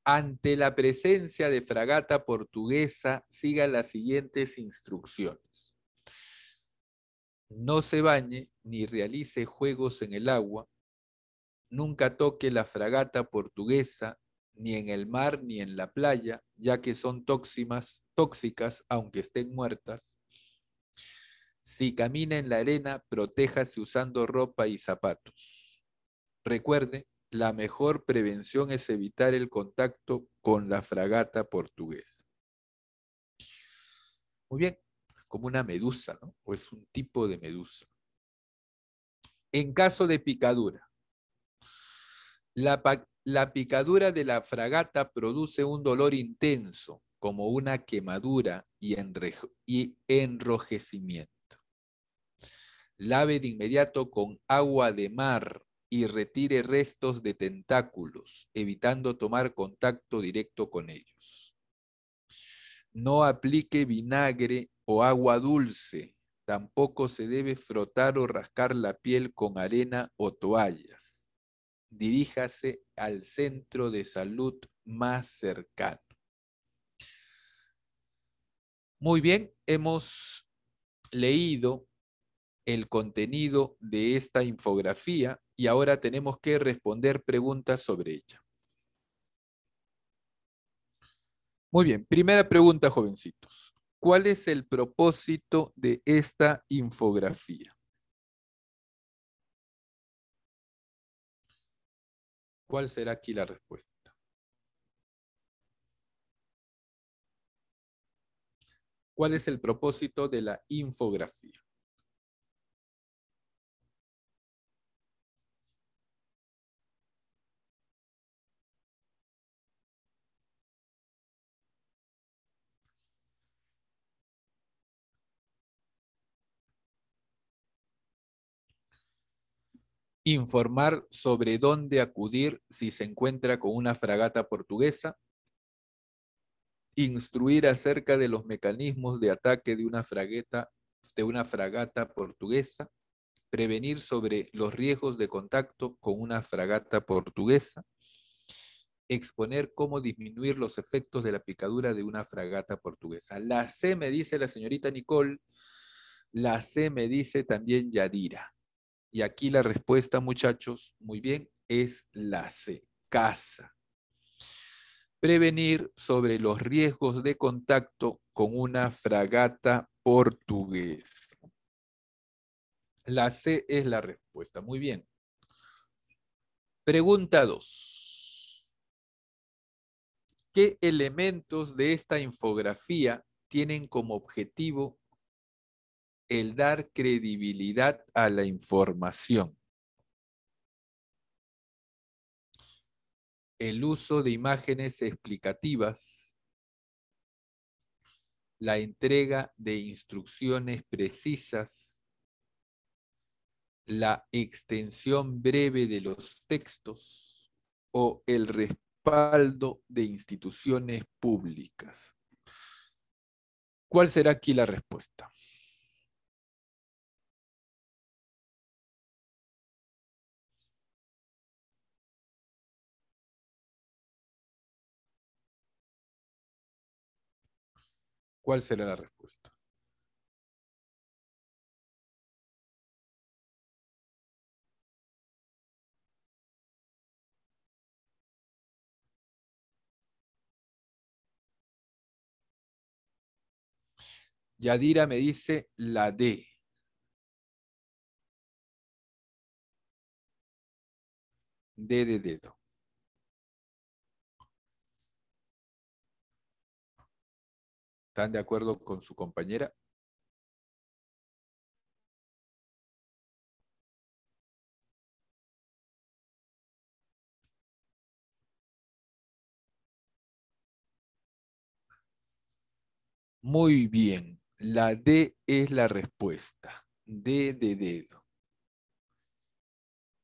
Ante la presencia de fragata portuguesa, siga las siguientes instrucciones. No se bañe ni realice juegos en el agua. Nunca toque la fragata portuguesa ni en el mar ni en la playa, ya que son tóxicas aunque estén muertas. Si camina en la arena, protéjase usando ropa y zapatos. Recuerde, la mejor prevención es evitar el contacto con la fragata portuguesa. Muy bien, como una medusa, ¿no? O es un tipo de medusa. En caso de picadura, la picadura de la fragata produce un dolor intenso, como una quemadura y enrojecimiento. Lave de inmediato con agua de mar y retire restos de tentáculos, evitando tomar contacto directo con ellos. No aplique vinagre o agua dulce. Tampoco se debe frotar o rascar la piel con arena o toallas. Diríjase al centro de salud más cercano. Muy bien, hemos leído el contenido de esta infografía y ahora tenemos que responder preguntas sobre ella. Muy bien, primera pregunta, jovencitos. ¿Cuál es el propósito de esta infografía? ¿Cuál será aquí la respuesta? ¿Cuál es el propósito de la infografía? Informar sobre dónde acudir si se encuentra con una fragata portuguesa. Instruir acerca de los mecanismos de ataque de una fragata portuguesa. Prevenir sobre los riesgos de contacto con una fragata portuguesa. Exponer cómo disminuir los efectos de la picadura de una fragata portuguesa. La C me dice la señorita Nicole, la C me dice también Yadira. Y aquí la respuesta, muchachos, muy bien, es la C, caza. Prevenir sobre los riesgos de contacto con una fragata portuguesa. La C es la respuesta, muy bien. Pregunta 2. ¿Qué elementos de esta infografía tienen como objetivo el dar credibilidad a la información? El uso de imágenes explicativas, la entrega de instrucciones precisas, la extensión breve de los textos o el respaldo de instituciones públicas. ¿Cuál será aquí la respuesta? ¿Cuál será la respuesta? Yadira me dice la D. D de dedo. ¿Están de acuerdo con su compañera? Muy bien. La D es la respuesta. D de dedo.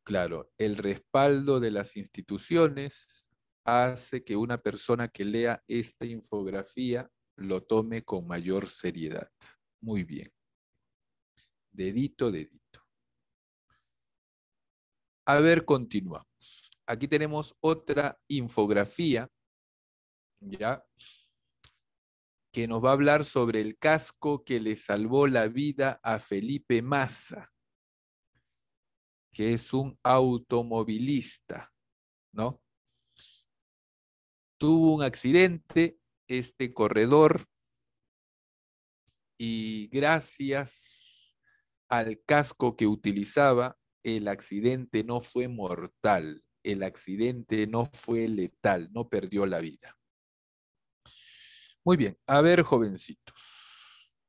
Claro, el respaldo de las instituciones hace que una persona que lea esta infografía lo tome con mayor seriedad. Muy bien. Dedito, dedito. A ver, continuamos. Aquí tenemos otra infografía, ¿ya? Que nos va a hablar sobre el casco que le salvó la vida a Felipe Massa, que es un automovilista, ¿no? Tuvo un accidente, este corredor, y gracias al casco que utilizaba, el accidente no fue mortal, el accidente no fue letal, no perdió la vida. Muy bien, a ver, jovencitos.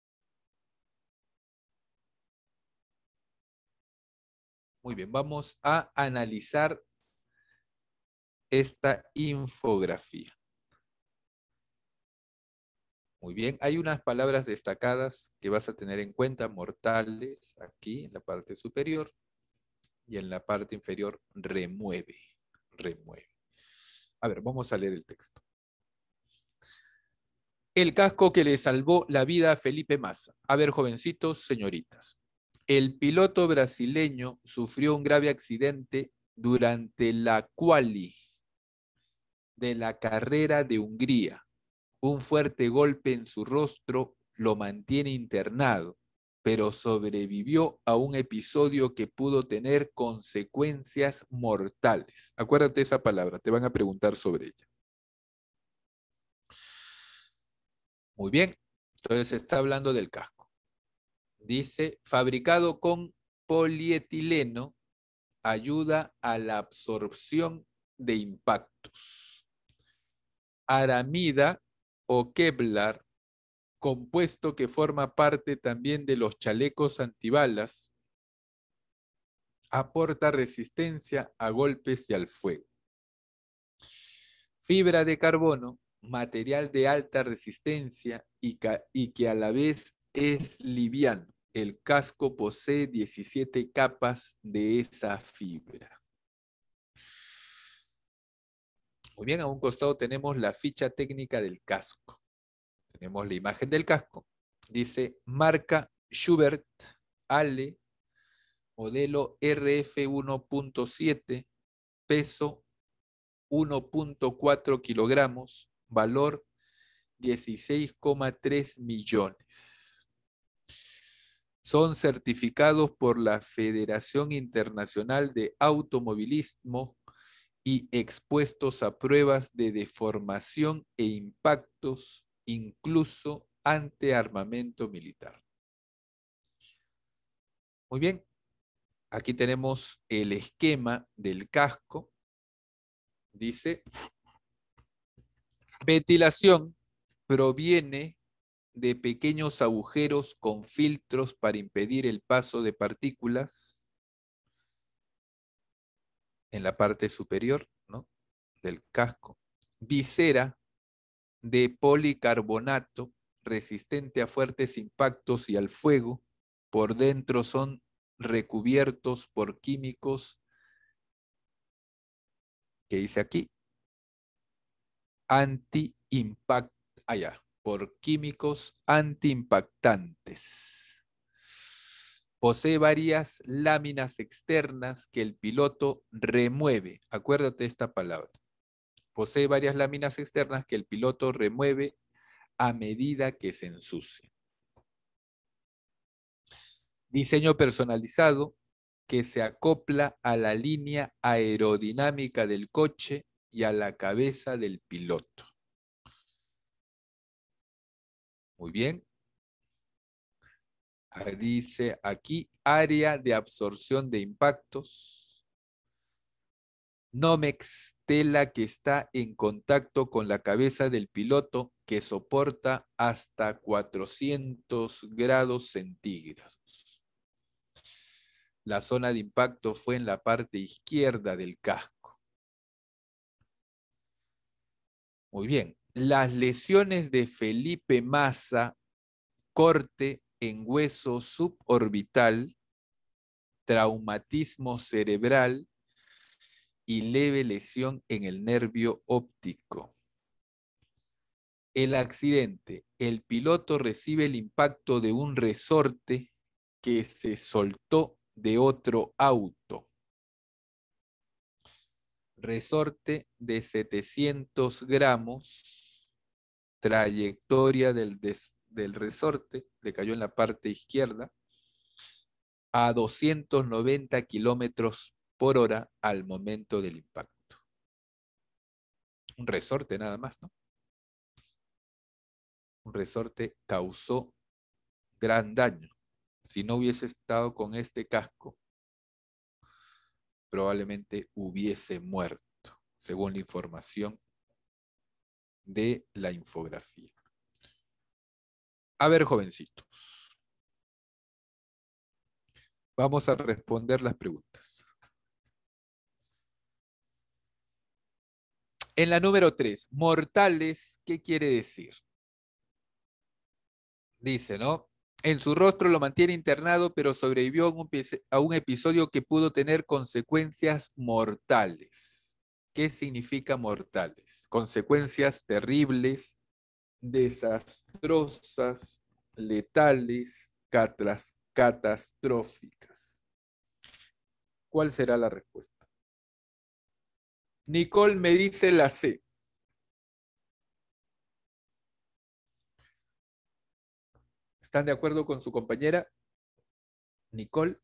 Muy bien, vamos a analizar esta infografía. Muy bien, hay unas palabras destacadas que vas a tener en cuenta, mortales, aquí en la parte superior, y en la parte inferior, remueve, remueve. A ver, vamos a leer el texto. El casco que le salvó la vida a Felipe Massa. A ver, jovencitos, señoritas. El piloto brasileño sufrió un grave accidente durante la quali de la carrera de Hungría. Un fuerte golpe en su rostro lo mantiene internado, pero sobrevivió a un episodio que pudo tener consecuencias mortales. Acuérdate esa palabra, te van a preguntar sobre ella. Muy bien, entonces está hablando del casco. Dice, fabricado con polietileno, ayuda a la absorción de impactos. Aramida o Kevlar, compuesto que forma parte también de los chalecos antibalas, aporta resistencia a golpes y al fuego. Fibra de carbono, material de alta resistencia y que a la vez es liviano. El casco posee 17 capas de esa fibra. Muy bien, a un costado tenemos la ficha técnica del casco. Tenemos la imagen del casco. Dice marca Schubert Ale, modelo RF 1.7, peso 1.4 kilogramos, valor 16,3 millones. Son certificados por la Federación Internacional de Automovilismo y expuestos a pruebas de deformación e impactos, incluso ante armamento militar. Muy bien, aquí tenemos el esquema del casco. Dice, ventilación proviene de pequeños agujeros con filtros para impedir el paso de partículas en la parte superior, ¿no?, del casco. Visera de policarbonato resistente a fuertes impactos y al fuego. Por dentro son recubiertos por químicos que dice aquí, anti-impact, por químicos antiimpactantes. Posee varias láminas externas que el piloto remueve. Acuérdate esta palabra. Posee varias láminas externas que el piloto remueve a medida que se ensucia. Diseño personalizado que se acopla a la línea aerodinámica del coche y a la cabeza del piloto. Muy bien. Dice aquí, área de absorción de impactos. Nomex, tela que está en contacto con la cabeza del piloto, que soporta hasta 400 grados centígrados. La zona de impacto fue en la parte izquierda del casco. Muy bien. Las lesiones de Felipe Massa, corte en hueso suborbital, traumatismo cerebral y leve lesión en el nervio óptico. El accidente. El piloto recibe el impacto de un resorte que se soltó de otro auto. Resorte de 700 gramos. Trayectoria del resorte, le cayó en la parte izquierda, a 290 kilómetros por hora al momento del impacto. Un resorte nada más, ¿no? Un resorte causó gran daño. Si no hubiese estado con este casco, probablemente hubiese muerto, según la información de la infografía. A ver, jovencitos, vamos a responder las preguntas. En la número 3, mortales, ¿qué quiere decir? Dice, ¿no? En su rostro lo mantiene internado, pero sobrevivió a un episodio que pudo tener consecuencias mortales. ¿Qué significa mortales? Consecuencias terribles, desastrosas, letales, catastróficas. ¿Cuál será la respuesta? Nicole me dice la C. ¿Están de acuerdo con su compañera? Nicole.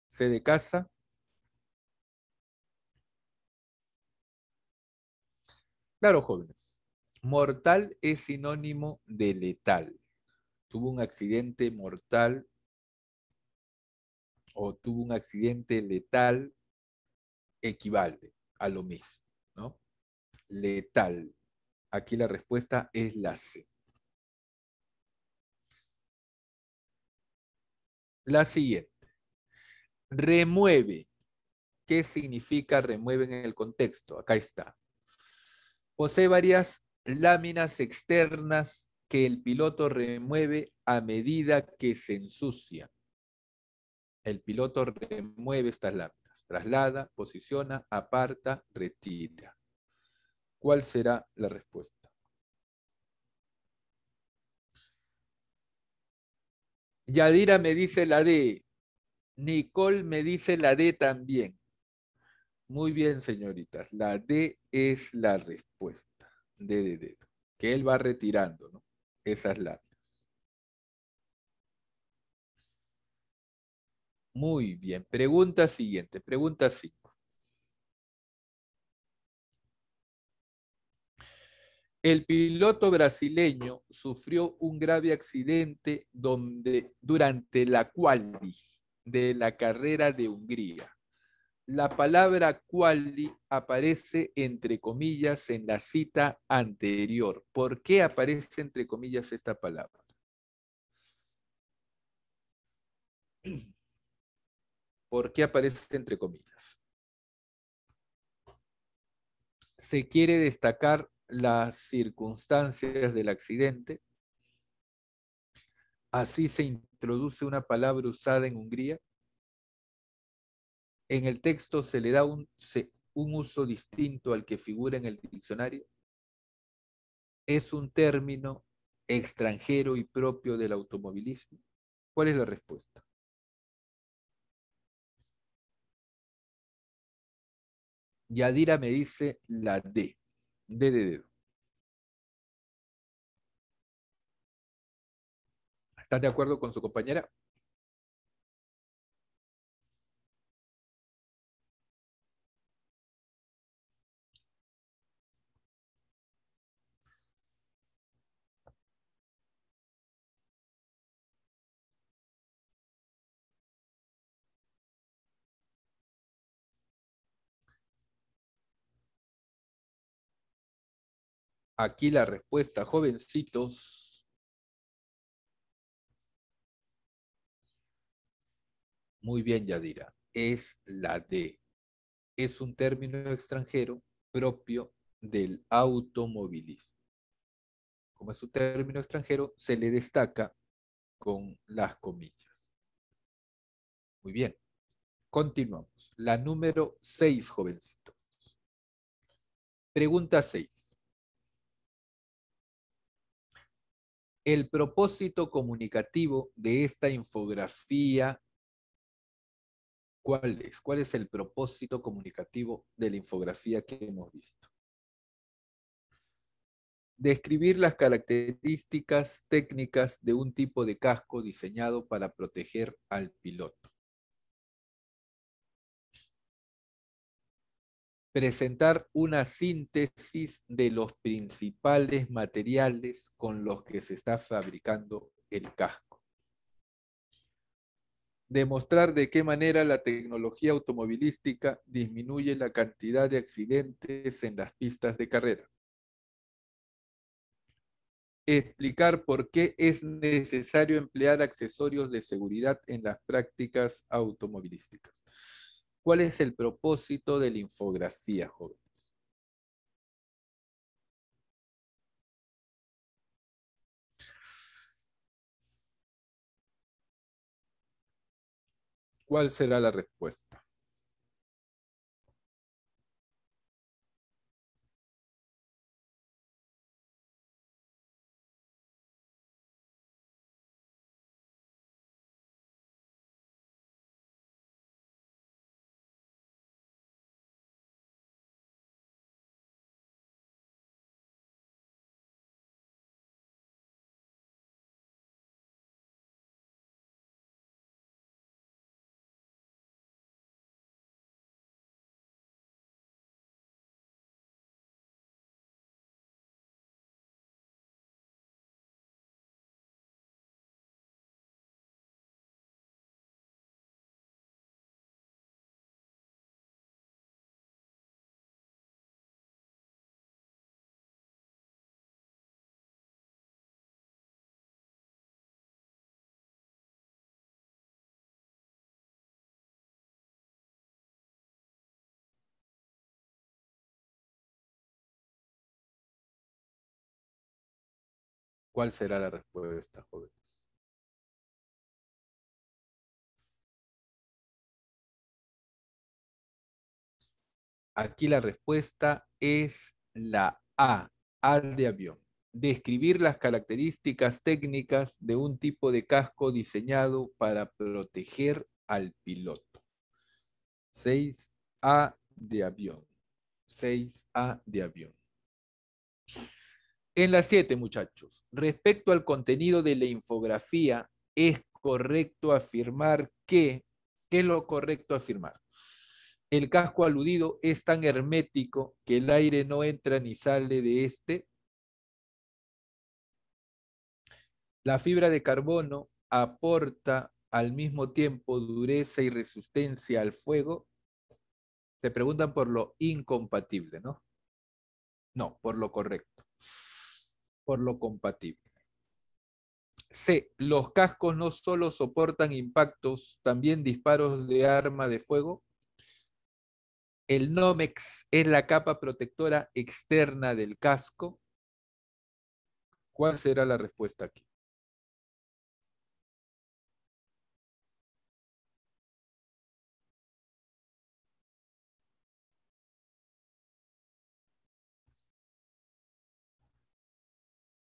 C de casa. Claro, jóvenes. Mortal es sinónimo de letal. Tuvo un accidente mortal o tuvo un accidente letal, equivale a lo mismo, ¿no? Letal. Aquí la respuesta es la C. La siguiente. Remueve. ¿Qué significa remueve en el contexto? Acá está. Posee varias láminas externas que el piloto remueve a medida que se ensucia. El piloto remueve estas láminas. Traslada, posiciona, aparta, retira. ¿Cuál será la respuesta? Yadira me dice la D. Nicole me dice la D también. Muy bien, señoritas. La D es la respuesta. D de dedo. Que él va retirando, ¿no? Esas láminas. Muy bien. Pregunta siguiente. Pregunta 5. El piloto brasileño sufrió un grave accidente durante la quali de la carrera de Hungría. La palabra quali aparece entre comillas en la cita anterior. ¿Por qué aparece entre comillas esta palabra? ¿Por qué aparece entre comillas? Se quiere destacar las circunstancias del accidente. Así se introduce una palabra usada en Hungría. En el texto se le da un uso distinto al que figura en el diccionario. Es un término extranjero y propio del automovilismo. ¿Cuál es la respuesta? Yadira me dice la D. D de dedo. ¿Están de acuerdo con su compañera? Aquí la respuesta, jovencitos. Muy bien, Yadira. Es la D. Es un término extranjero propio del automovilismo. Como es un término extranjero, se le destaca con las comillas. Muy bien. Continuamos. La número 6, jovencitos. Pregunta 6. El propósito comunicativo de esta infografía, ¿cuál es? ¿Cuál es el propósito comunicativo de la infografía que hemos visto? Describir las características técnicas de un tipo de casco diseñado para proteger al piloto. Presentar una síntesis de los principales materiales con los que se está fabricando el casco. Demostrar de qué manera la tecnología automovilística disminuye la cantidad de accidentes en las pistas de carrera. Explicar por qué es necesario emplear accesorios de seguridad en las prácticas automovilísticas. ¿Cuál es el propósito de la infografía, jóvenes? ¿Cuál será la respuesta? ¿Cuál será la respuesta, jóvenes? Aquí la respuesta es la A de avión. Describir las características técnicas de un tipo de casco diseñado para proteger al piloto. 6A de avión. 6A de avión. En la 7, muchachos. Respecto al contenido de la infografía, es correcto afirmar que, ¿qué es lo correcto afirmar? El casco aludido es tan hermético que el aire no entra ni sale de este. La fibra de carbono aporta al mismo tiempo dureza y resistencia al fuego. Te preguntan por lo incompatible, ¿no? No, por lo correcto. Por lo compatible. C. Los cascos no solo soportan impactos, también disparos de arma de fuego. El Nomex es la capa protectora externa del casco. ¿Cuál será la respuesta aquí?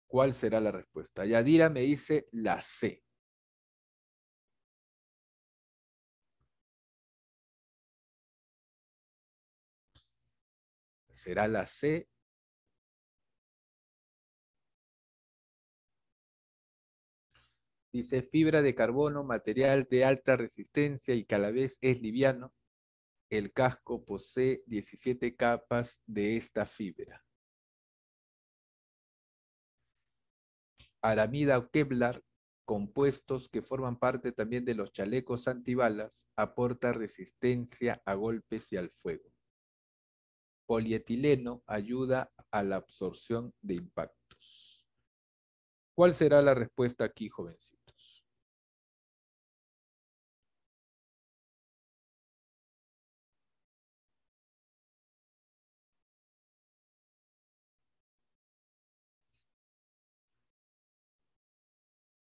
¿Cuál será la respuesta? Yadira me dice la C. ¿Será la C? Dice fibra de carbono, material de alta resistencia y que a la vez es liviano. El casco posee 17 capas de esta fibra. Aramida o Kevlar, compuestos que forman parte también de los chalecos antibalas, aporta resistencia a golpes y al fuego. Polietileno ayuda a la absorción de impactos. ¿Cuál será la respuesta aquí, jovencitos?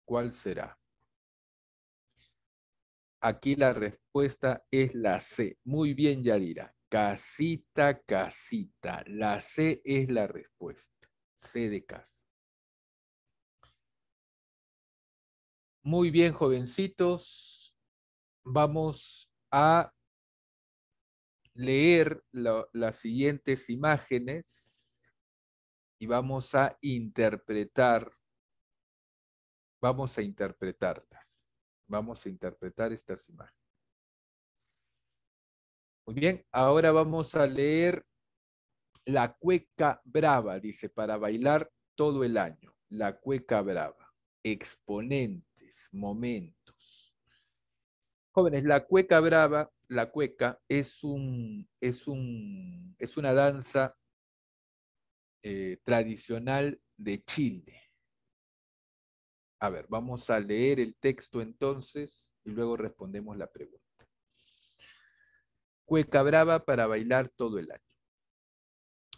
¿Cuál será? Aquí la respuesta es la C. Muy bien, Yadira. Casita, casita. La C es la respuesta. C de casa. Muy bien, jovencitos. Vamos a leer las siguientes imágenes y vamos a interpretarlas. Vamos a interpretar estas imágenes. Muy bien, ahora vamos a leer la cueca brava, dice, para bailar todo el año. La cueca brava. Exponentes, momentos. Jóvenes, la cueca brava, la cueca es una danza tradicional de Chile. A ver, vamos a leer el texto entonces y luego respondemos la pregunta. Cueca brava para bailar todo el año.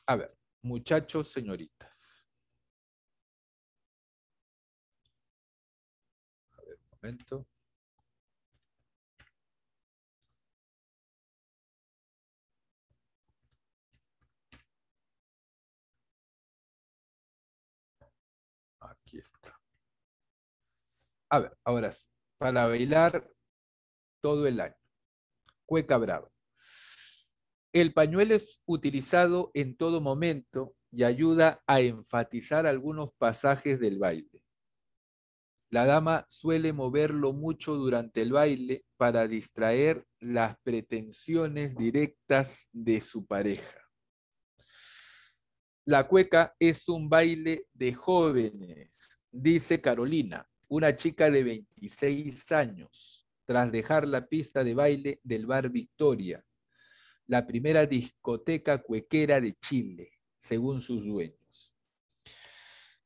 A ver, muchachos, señoritas. A ver, un momento. Aquí está. A ver, ahora sí. Para bailar todo el año. Cueca brava. El pañuelo es utilizado en todo momento y ayuda a enfatizar algunos pasajes del baile. La dama suele moverlo mucho durante el baile para distraer las pretensiones directas de su pareja. La cueca es un baile de jóvenes, dice Carolina, una chica de 26 años, tras dejar la pista de baile del bar Victoria, la primera discoteca cuequera de Chile, según sus dueños.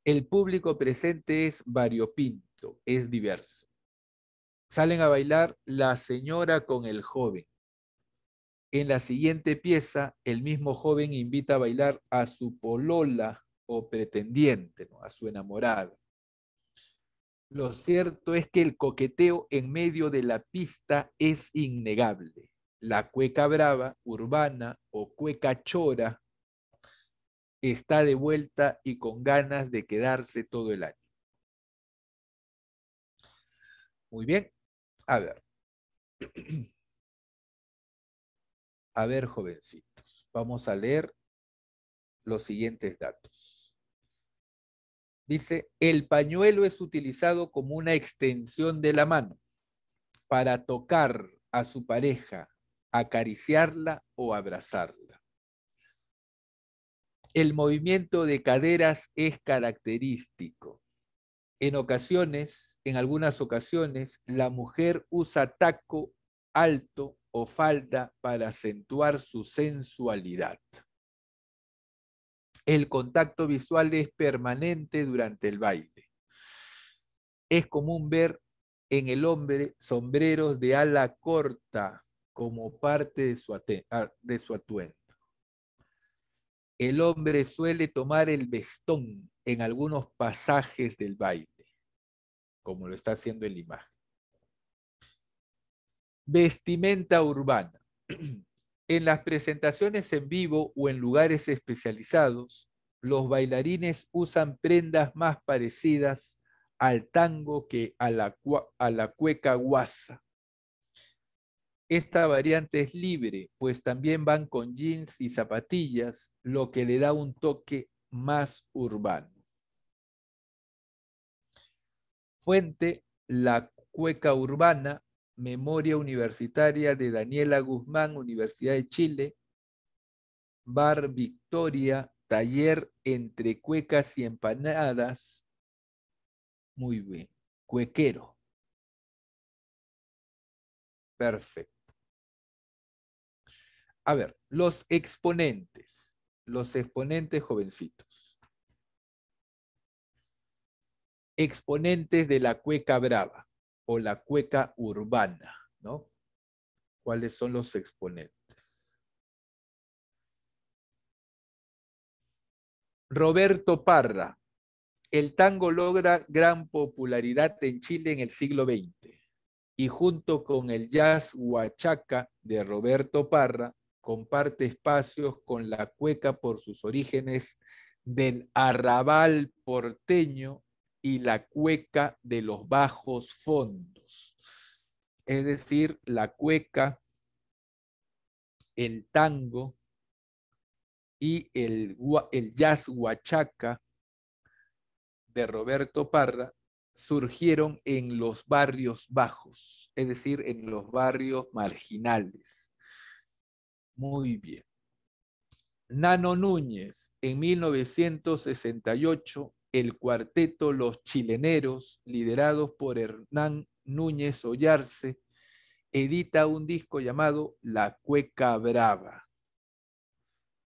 El público presente es variopinto, es diverso. Salen a bailar la señora con el joven. En la siguiente pieza, el mismo joven invita a bailar a su polola o pretendiente, ¿no? A su enamorada. Lo cierto es que el coqueteo en medio de la pista es innegable. La cueca brava, urbana o cueca chora está de vuelta y con ganas de quedarse todo el año. Muy bien, a ver. A ver, jovencitos, vamos a leer los siguientes datos. Dice, el pañuelo es utilizado como una extensión de la mano para tocar a su pareja, acariciarla o abrazarla. El movimiento de caderas es característico. En ocasiones, en algunas ocasiones, la mujer usa taco alto o falda para acentuar su sensualidad. El contacto visual es permanente durante el baile. Es común ver en el hombre sombreros de ala corta como parte de su atuendo. El hombre suele tomar el vestón en algunos pasajes del baile, como lo está haciendo en la imagen. Vestimenta urbana. En las presentaciones en vivo o en lugares especializados, los bailarines usan prendas más parecidas al tango que a la cueca guasa. Esta variante es libre, pues también van con jeans y zapatillas, lo que le da un toque más urbano. Fuente, la cueca urbana, Memoria Universitaria de Daniela Guzmán, Universidad de Chile, Bar Victoria, taller entre cuecas y empanadas. Muy bien, cuequero. Perfecto. A ver, los exponentes jovencitos. Exponentes de la cueca brava o la cueca urbana, ¿no? ¿Cuáles son los exponentes? Roberto Parra. El tango logra gran popularidad en Chile en el siglo XX y junto con el jazz huachaca de Roberto Parra, comparte espacios con la cueca por sus orígenes del arrabal porteño y la cueca de los bajos fondos. Es decir, la cueca, el tango y el jazz huachaca de Roberto Parra surgieron en los barrios bajos, es decir, en los barrios marginales. Muy bien. Nano Núñez, en 1968, el cuarteto Los Chileneros, liderados por Hernán Núñez Ollarse, edita un disco llamado La Cueca Brava.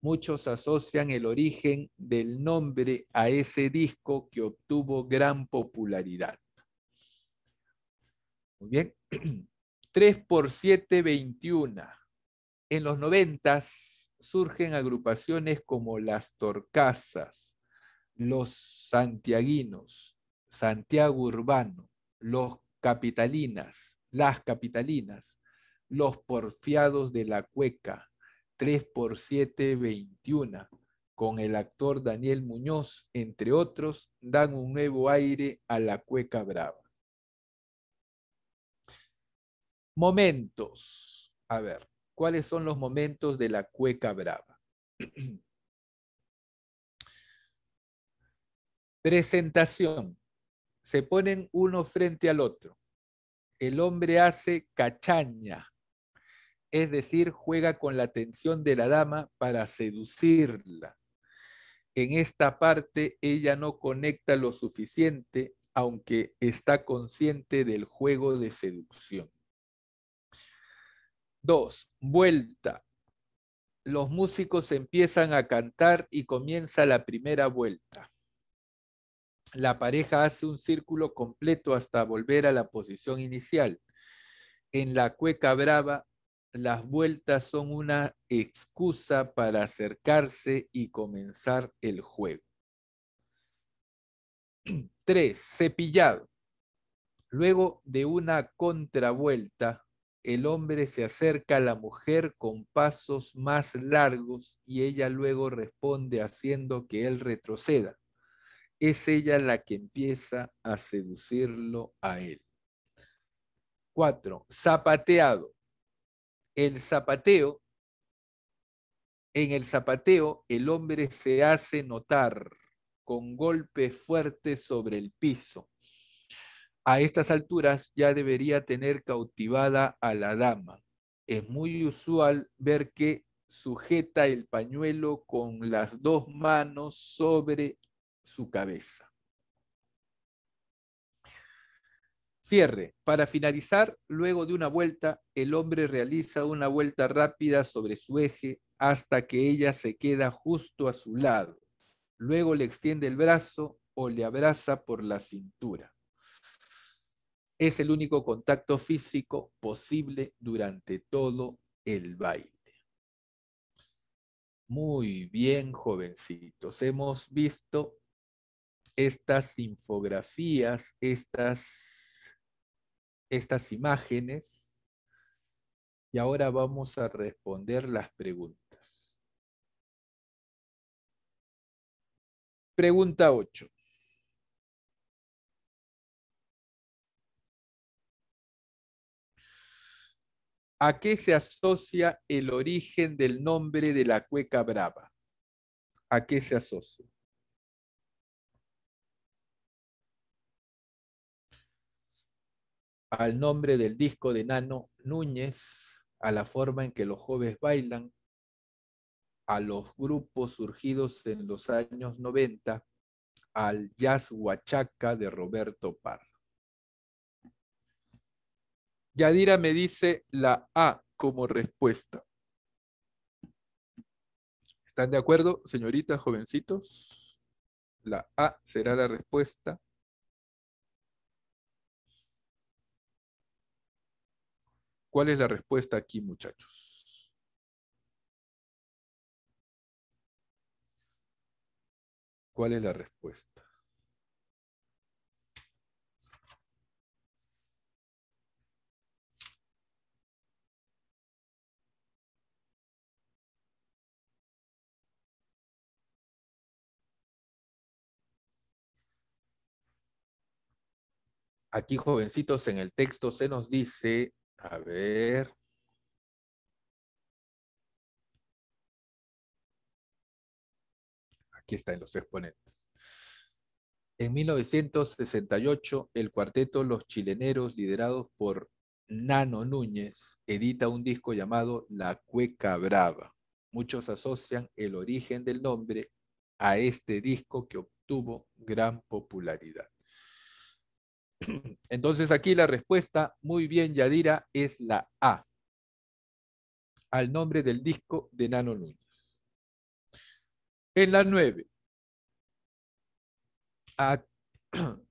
Muchos asocian el origen del nombre a ese disco que obtuvo gran popularidad. Muy bien. 3 por 7, 21. En los 90 surgen agrupaciones como las Torcasas, los Santiaguinos, Santiago Urbano, los Capitalinas, las Capitalinas, los Porfiados de la Cueca, 3 por 7, 21, con el actor Daniel Muñoz, entre otros, dan un nuevo aire a la Cueca Brava. Momentos. A ver, ¿cuáles son los momentos de la Cueca Brava? Presentación. Se ponen uno frente al otro. El hombre hace cachaña, es decir, juega con la atención de la dama para seducirla. En esta parte ella no conecta lo suficiente, aunque está consciente del juego de seducción. 2. Vuelta. Los músicos empiezan a cantar y comienza la primera vuelta. La pareja hace un círculo completo hasta volver a la posición inicial. En la Cueca Brava, las vueltas son una excusa para acercarse y comenzar el juego. 3. Cepillado. Luego de una contravuelta, el hombre se acerca a la mujer con pasos más largos y ella luego responde haciendo que él retroceda. Es ella la que empieza a seducirlo a él. 4. Zapateado. El zapateo, en el zapateo, el hombre se hace notar con golpes fuertes sobre el piso. A estas alturas ya debería tener cautivada a la dama. Es muy usual ver que sujeta el pañuelo con las dos manos sobre su cabeza. Cierre. Para finalizar, luego de una vuelta, el hombre realiza una vuelta rápida sobre su eje hasta que ella se queda justo a su lado. Luego le extiende el brazo o le abraza por la cintura. Es el único contacto físico posible durante todo el baile. Muy bien, jovencitos. Hemos visto estas infografías, estas imágenes, y ahora vamos a responder las preguntas. Pregunta 8. ¿A qué se asocia el origen del nombre de la Cueca Brava? ¿A qué se asocia? Al nombre del disco de Nano Núñez, a la forma en que los jóvenes bailan, a los grupos surgidos en los años 90, al jazz huachaca de Roberto Parra. Yadira me dice la A como respuesta. ¿Están de acuerdo, señoritas, jovencitos? La A será la respuesta. ¿Cuál es la respuesta aquí, muchachos? ¿Cuál es la respuesta? Aquí, jovencitos, en el texto se nos dice, a ver, aquí está en los exponentes. En 1968, el cuarteto Los Chileneros, liderados por Nano Núñez, edita un disco llamado La Cueca Brava. Muchos asocian el origen del nombre a este disco que obtuvo gran popularidad. Entonces aquí la respuesta, muy bien, Yadira, es la A, al nombre del disco de Nano Núñez. En la 9, ¿a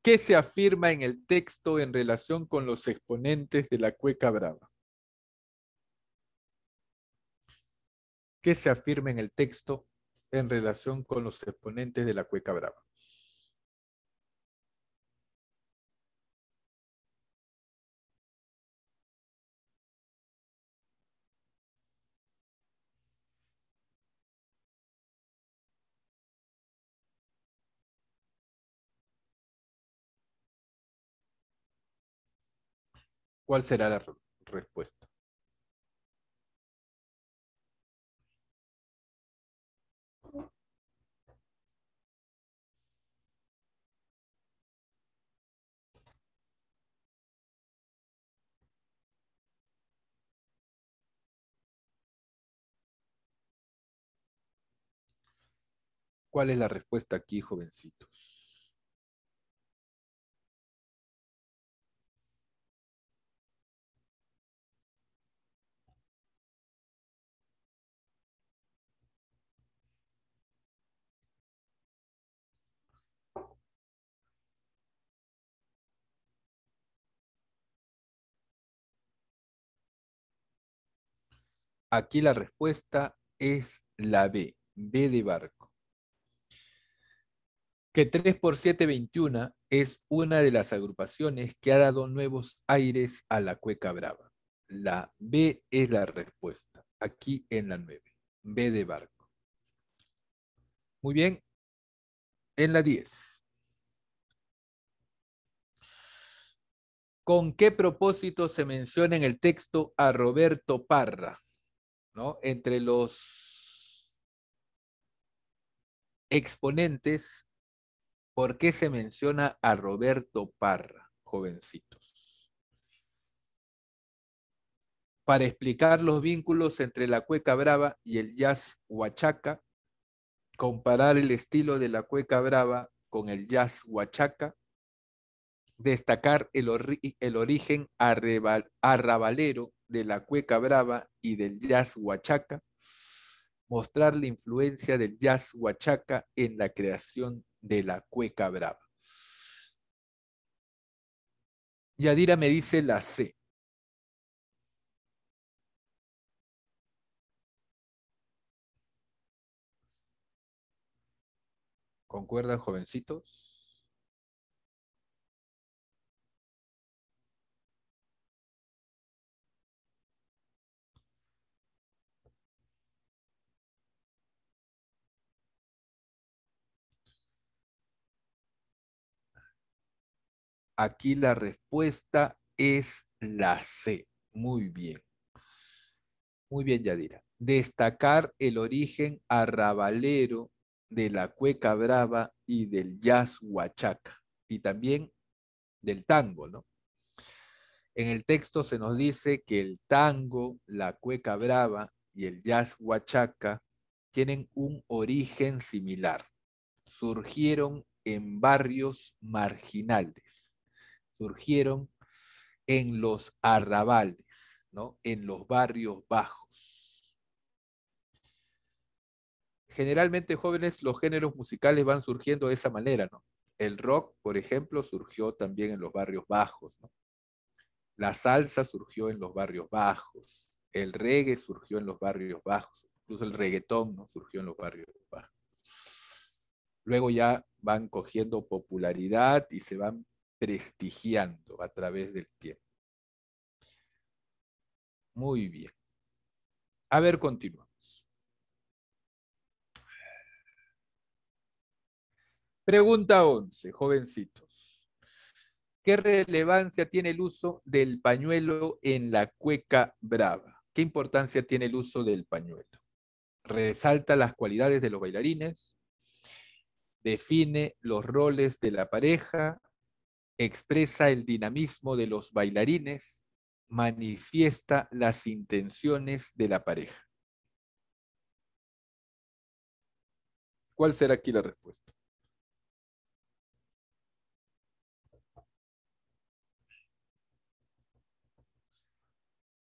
qué se afirma en el texto en relación con los exponentes de la cueca brava? ¿Qué se afirma en el texto en relación con los exponentes de la cueca brava? ¿Cuál será la respuesta? ¿Cuál es la respuesta aquí, jovencitos? Aquí la respuesta es la B, B de barco. Que 3 por 7, 21 es una de las agrupaciones que ha dado nuevos aires a la cueca brava. La B es la respuesta, aquí en la 9, B de barco. Muy bien, en la 10. ¿Con qué propósito se menciona en el texto a Roberto Parra? ¿No? Entre los exponentes, ¿por qué se menciona a Roberto Parra, jovencitos? Para explicar los vínculos entre la cueca brava y el jazz huachaca, comparar el estilo de la cueca brava con el jazz huachaca, destacar el origen arrabalero de la cueca brava y del jazz huachaca, mostrar la influencia del jazz huachaca en la creación de la cueca brava. Yadira me dice la C. ¿Concuerdan, jovencitos? Aquí la respuesta es la C. Muy bien. Muy bien, Yadira. Destacar el origen arrabalero de la cueca brava y del jazz huachaca. Y también del tango, ¿no? En el texto se nos dice que el tango, la cueca brava y el jazz huachaca tienen un origen similar. Surgieron en barrios marginales, surgieron en los arrabales, ¿no? En los barrios bajos. Generalmente, jóvenes, los géneros musicales van surgiendo de esa manera, ¿no? El rock, por ejemplo, surgió también en los barrios bajos, ¿no? La salsa surgió en los barrios bajos, el reggae surgió en los barrios bajos, incluso el reggaetón, ¿no? Surgió en los barrios bajos. Luego ya van cogiendo popularidad y se van prestigiando a través del tiempo. Muy bien. A ver, continuamos. Pregunta 11, jovencitos. ¿Qué relevancia tiene el uso del pañuelo en la cueca brava? ¿Qué importancia tiene el uso del pañuelo? Resalta las cualidades de los bailarines, define los roles de la pareja, expresa el dinamismo de los bailarines, manifiesta las intenciones de la pareja. ¿Cuál será aquí la respuesta?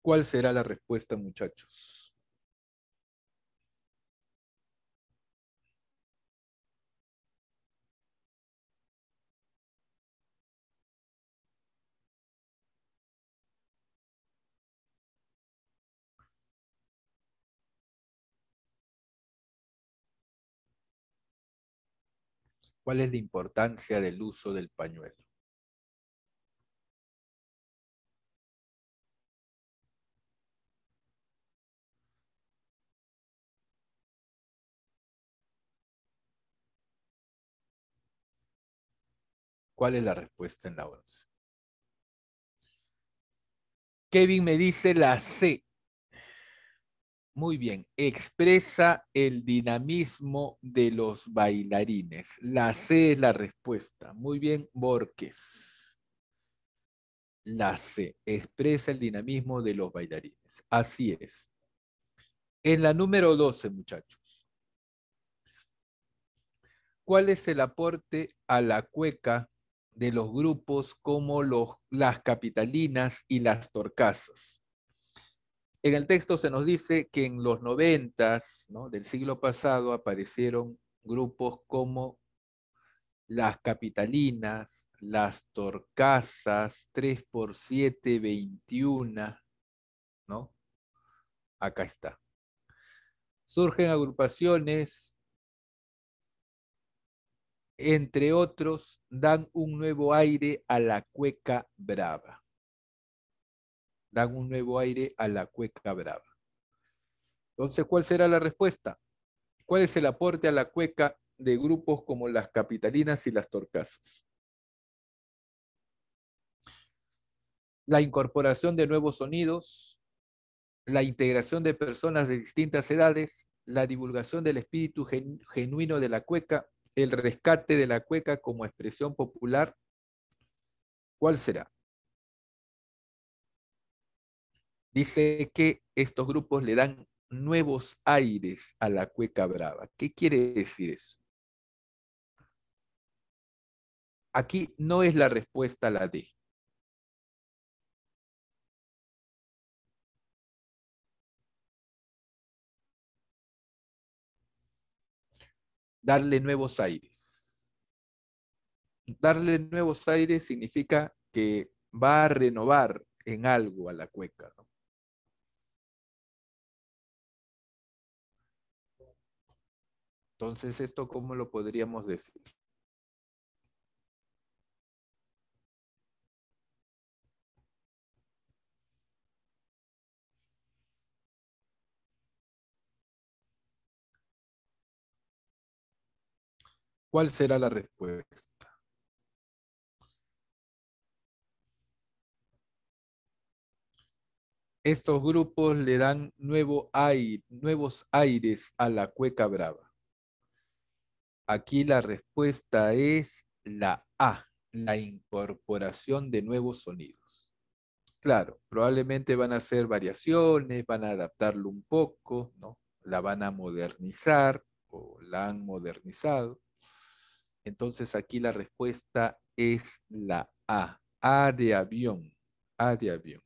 ¿Cuál será la respuesta, muchachos? ¿Cuál es la importancia del uso del pañuelo? ¿Cuál es la respuesta en la 11? Kevin me dice la C. Muy bien, expresa el dinamismo de los bailarines. La C es la respuesta. Muy bien, Borges. La C, expresa el dinamismo de los bailarines. Así es. En la número 12, muchachos, ¿cuál es el aporte a la cueca de los grupos como las capitalinas y las torcasas? En el texto se nos dice que en los noventas, ¿no?, del siglo pasado aparecieron grupos como las capitalinas, las torcasas, 3x7, 21, ¿no? Acá está. Surgen agrupaciones, entre otros, dan un nuevo aire a la cueca brava. Dan un nuevo aire a la cueca brava. Entonces, ¿cuál será la respuesta? ¿Cuál es el aporte a la cueca de grupos como las capitalinas y las torcasas? La incorporación de nuevos sonidos, la integración de personas de distintas edades, la divulgación del espíritu genuino de la cueca, el rescate de la cueca como expresión popular. ¿Cuál será? Dice que estos grupos le dan nuevos aires a la cueca brava. ¿Qué quiere decir eso? Aquí no es la respuesta la D. Darle nuevos aires. Darle nuevos aires significa que va a renovar en algo a la cueca, ¿no? Entonces, ¿esto cómo lo podríamos decir? ¿Cuál será la respuesta? Estos grupos le dan nuevos aires a la cueca brava. Aquí la respuesta es la A, la incorporación de nuevos sonidos. Claro, probablemente van a hacer variaciones, van a adaptarlo un poco, ¿no? La van a modernizar o la han modernizado. Entonces aquí la respuesta es la A, A de avión, A de avión.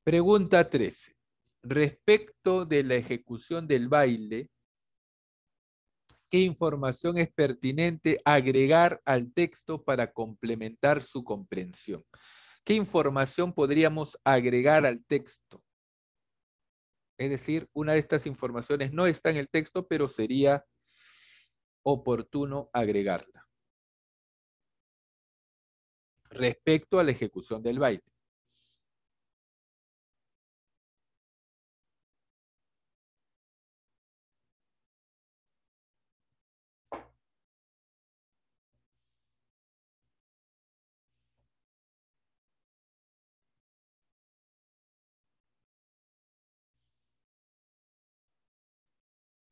Pregunta 13. Respecto de la ejecución del baile, ¿qué información es pertinente agregar al texto para complementar su comprensión? ¿Qué información podríamos agregar al texto? Es decir, una de estas informaciones no está en el texto, pero sería oportuno agregarla respecto a la ejecución del baile.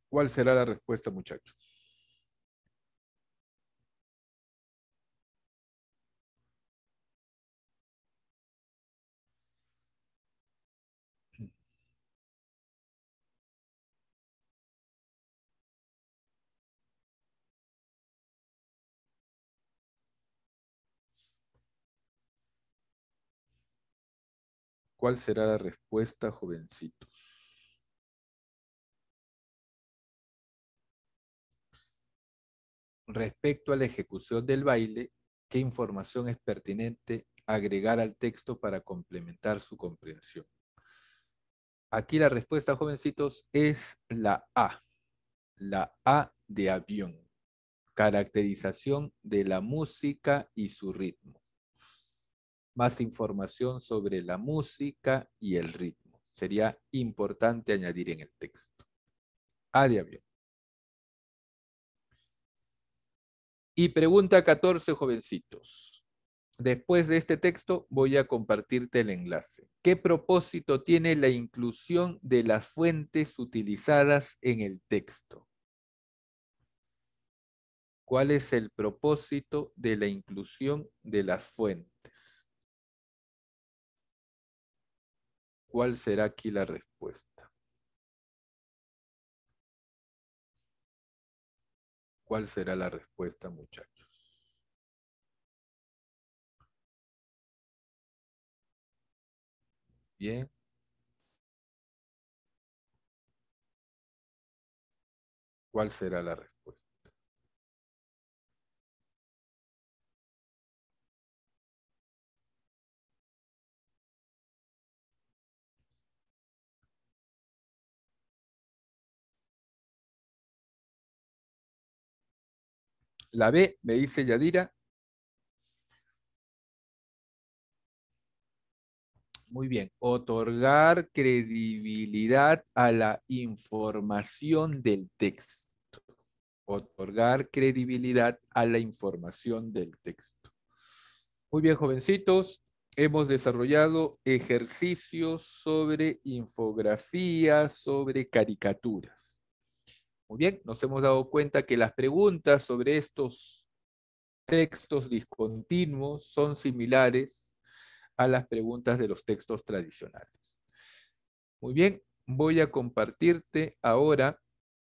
¿Cuál será la respuesta, muchachos? ¿Cuál será la respuesta, jovencitos? Respecto a la ejecución del baile, ¿qué información es pertinente agregar al texto para complementar su comprensión? Aquí la respuesta, jovencitos, es la A de avión. Caracterización de la música y su ritmo. Más información sobre la música y el ritmo. Sería importante añadir en el texto. A de avión. Y pregunta 14, jovencitos. Después de este texto voy a compartirte el enlace. ¿Qué propósito tiene la inclusión de las fuentes utilizadas en el texto? ¿Cuál es el propósito de la inclusión de las fuentes? ¿Cuál será aquí la respuesta? ¿Cuál será la respuesta, muchachos? Bien. ¿Cuál será la respuesta? La B, me dice Yadira. Muy bien. Otorgar credibilidad a la información del texto. Otorgar credibilidad a la información del texto. Muy bien, jovencitos. Hemos desarrollado ejercicios sobre infografías, sobre caricaturas. Muy bien, nos hemos dado cuenta que las preguntas sobre estos textos discontinuos son similares a las preguntas de los textos tradicionales. Muy bien, voy a compartirte ahora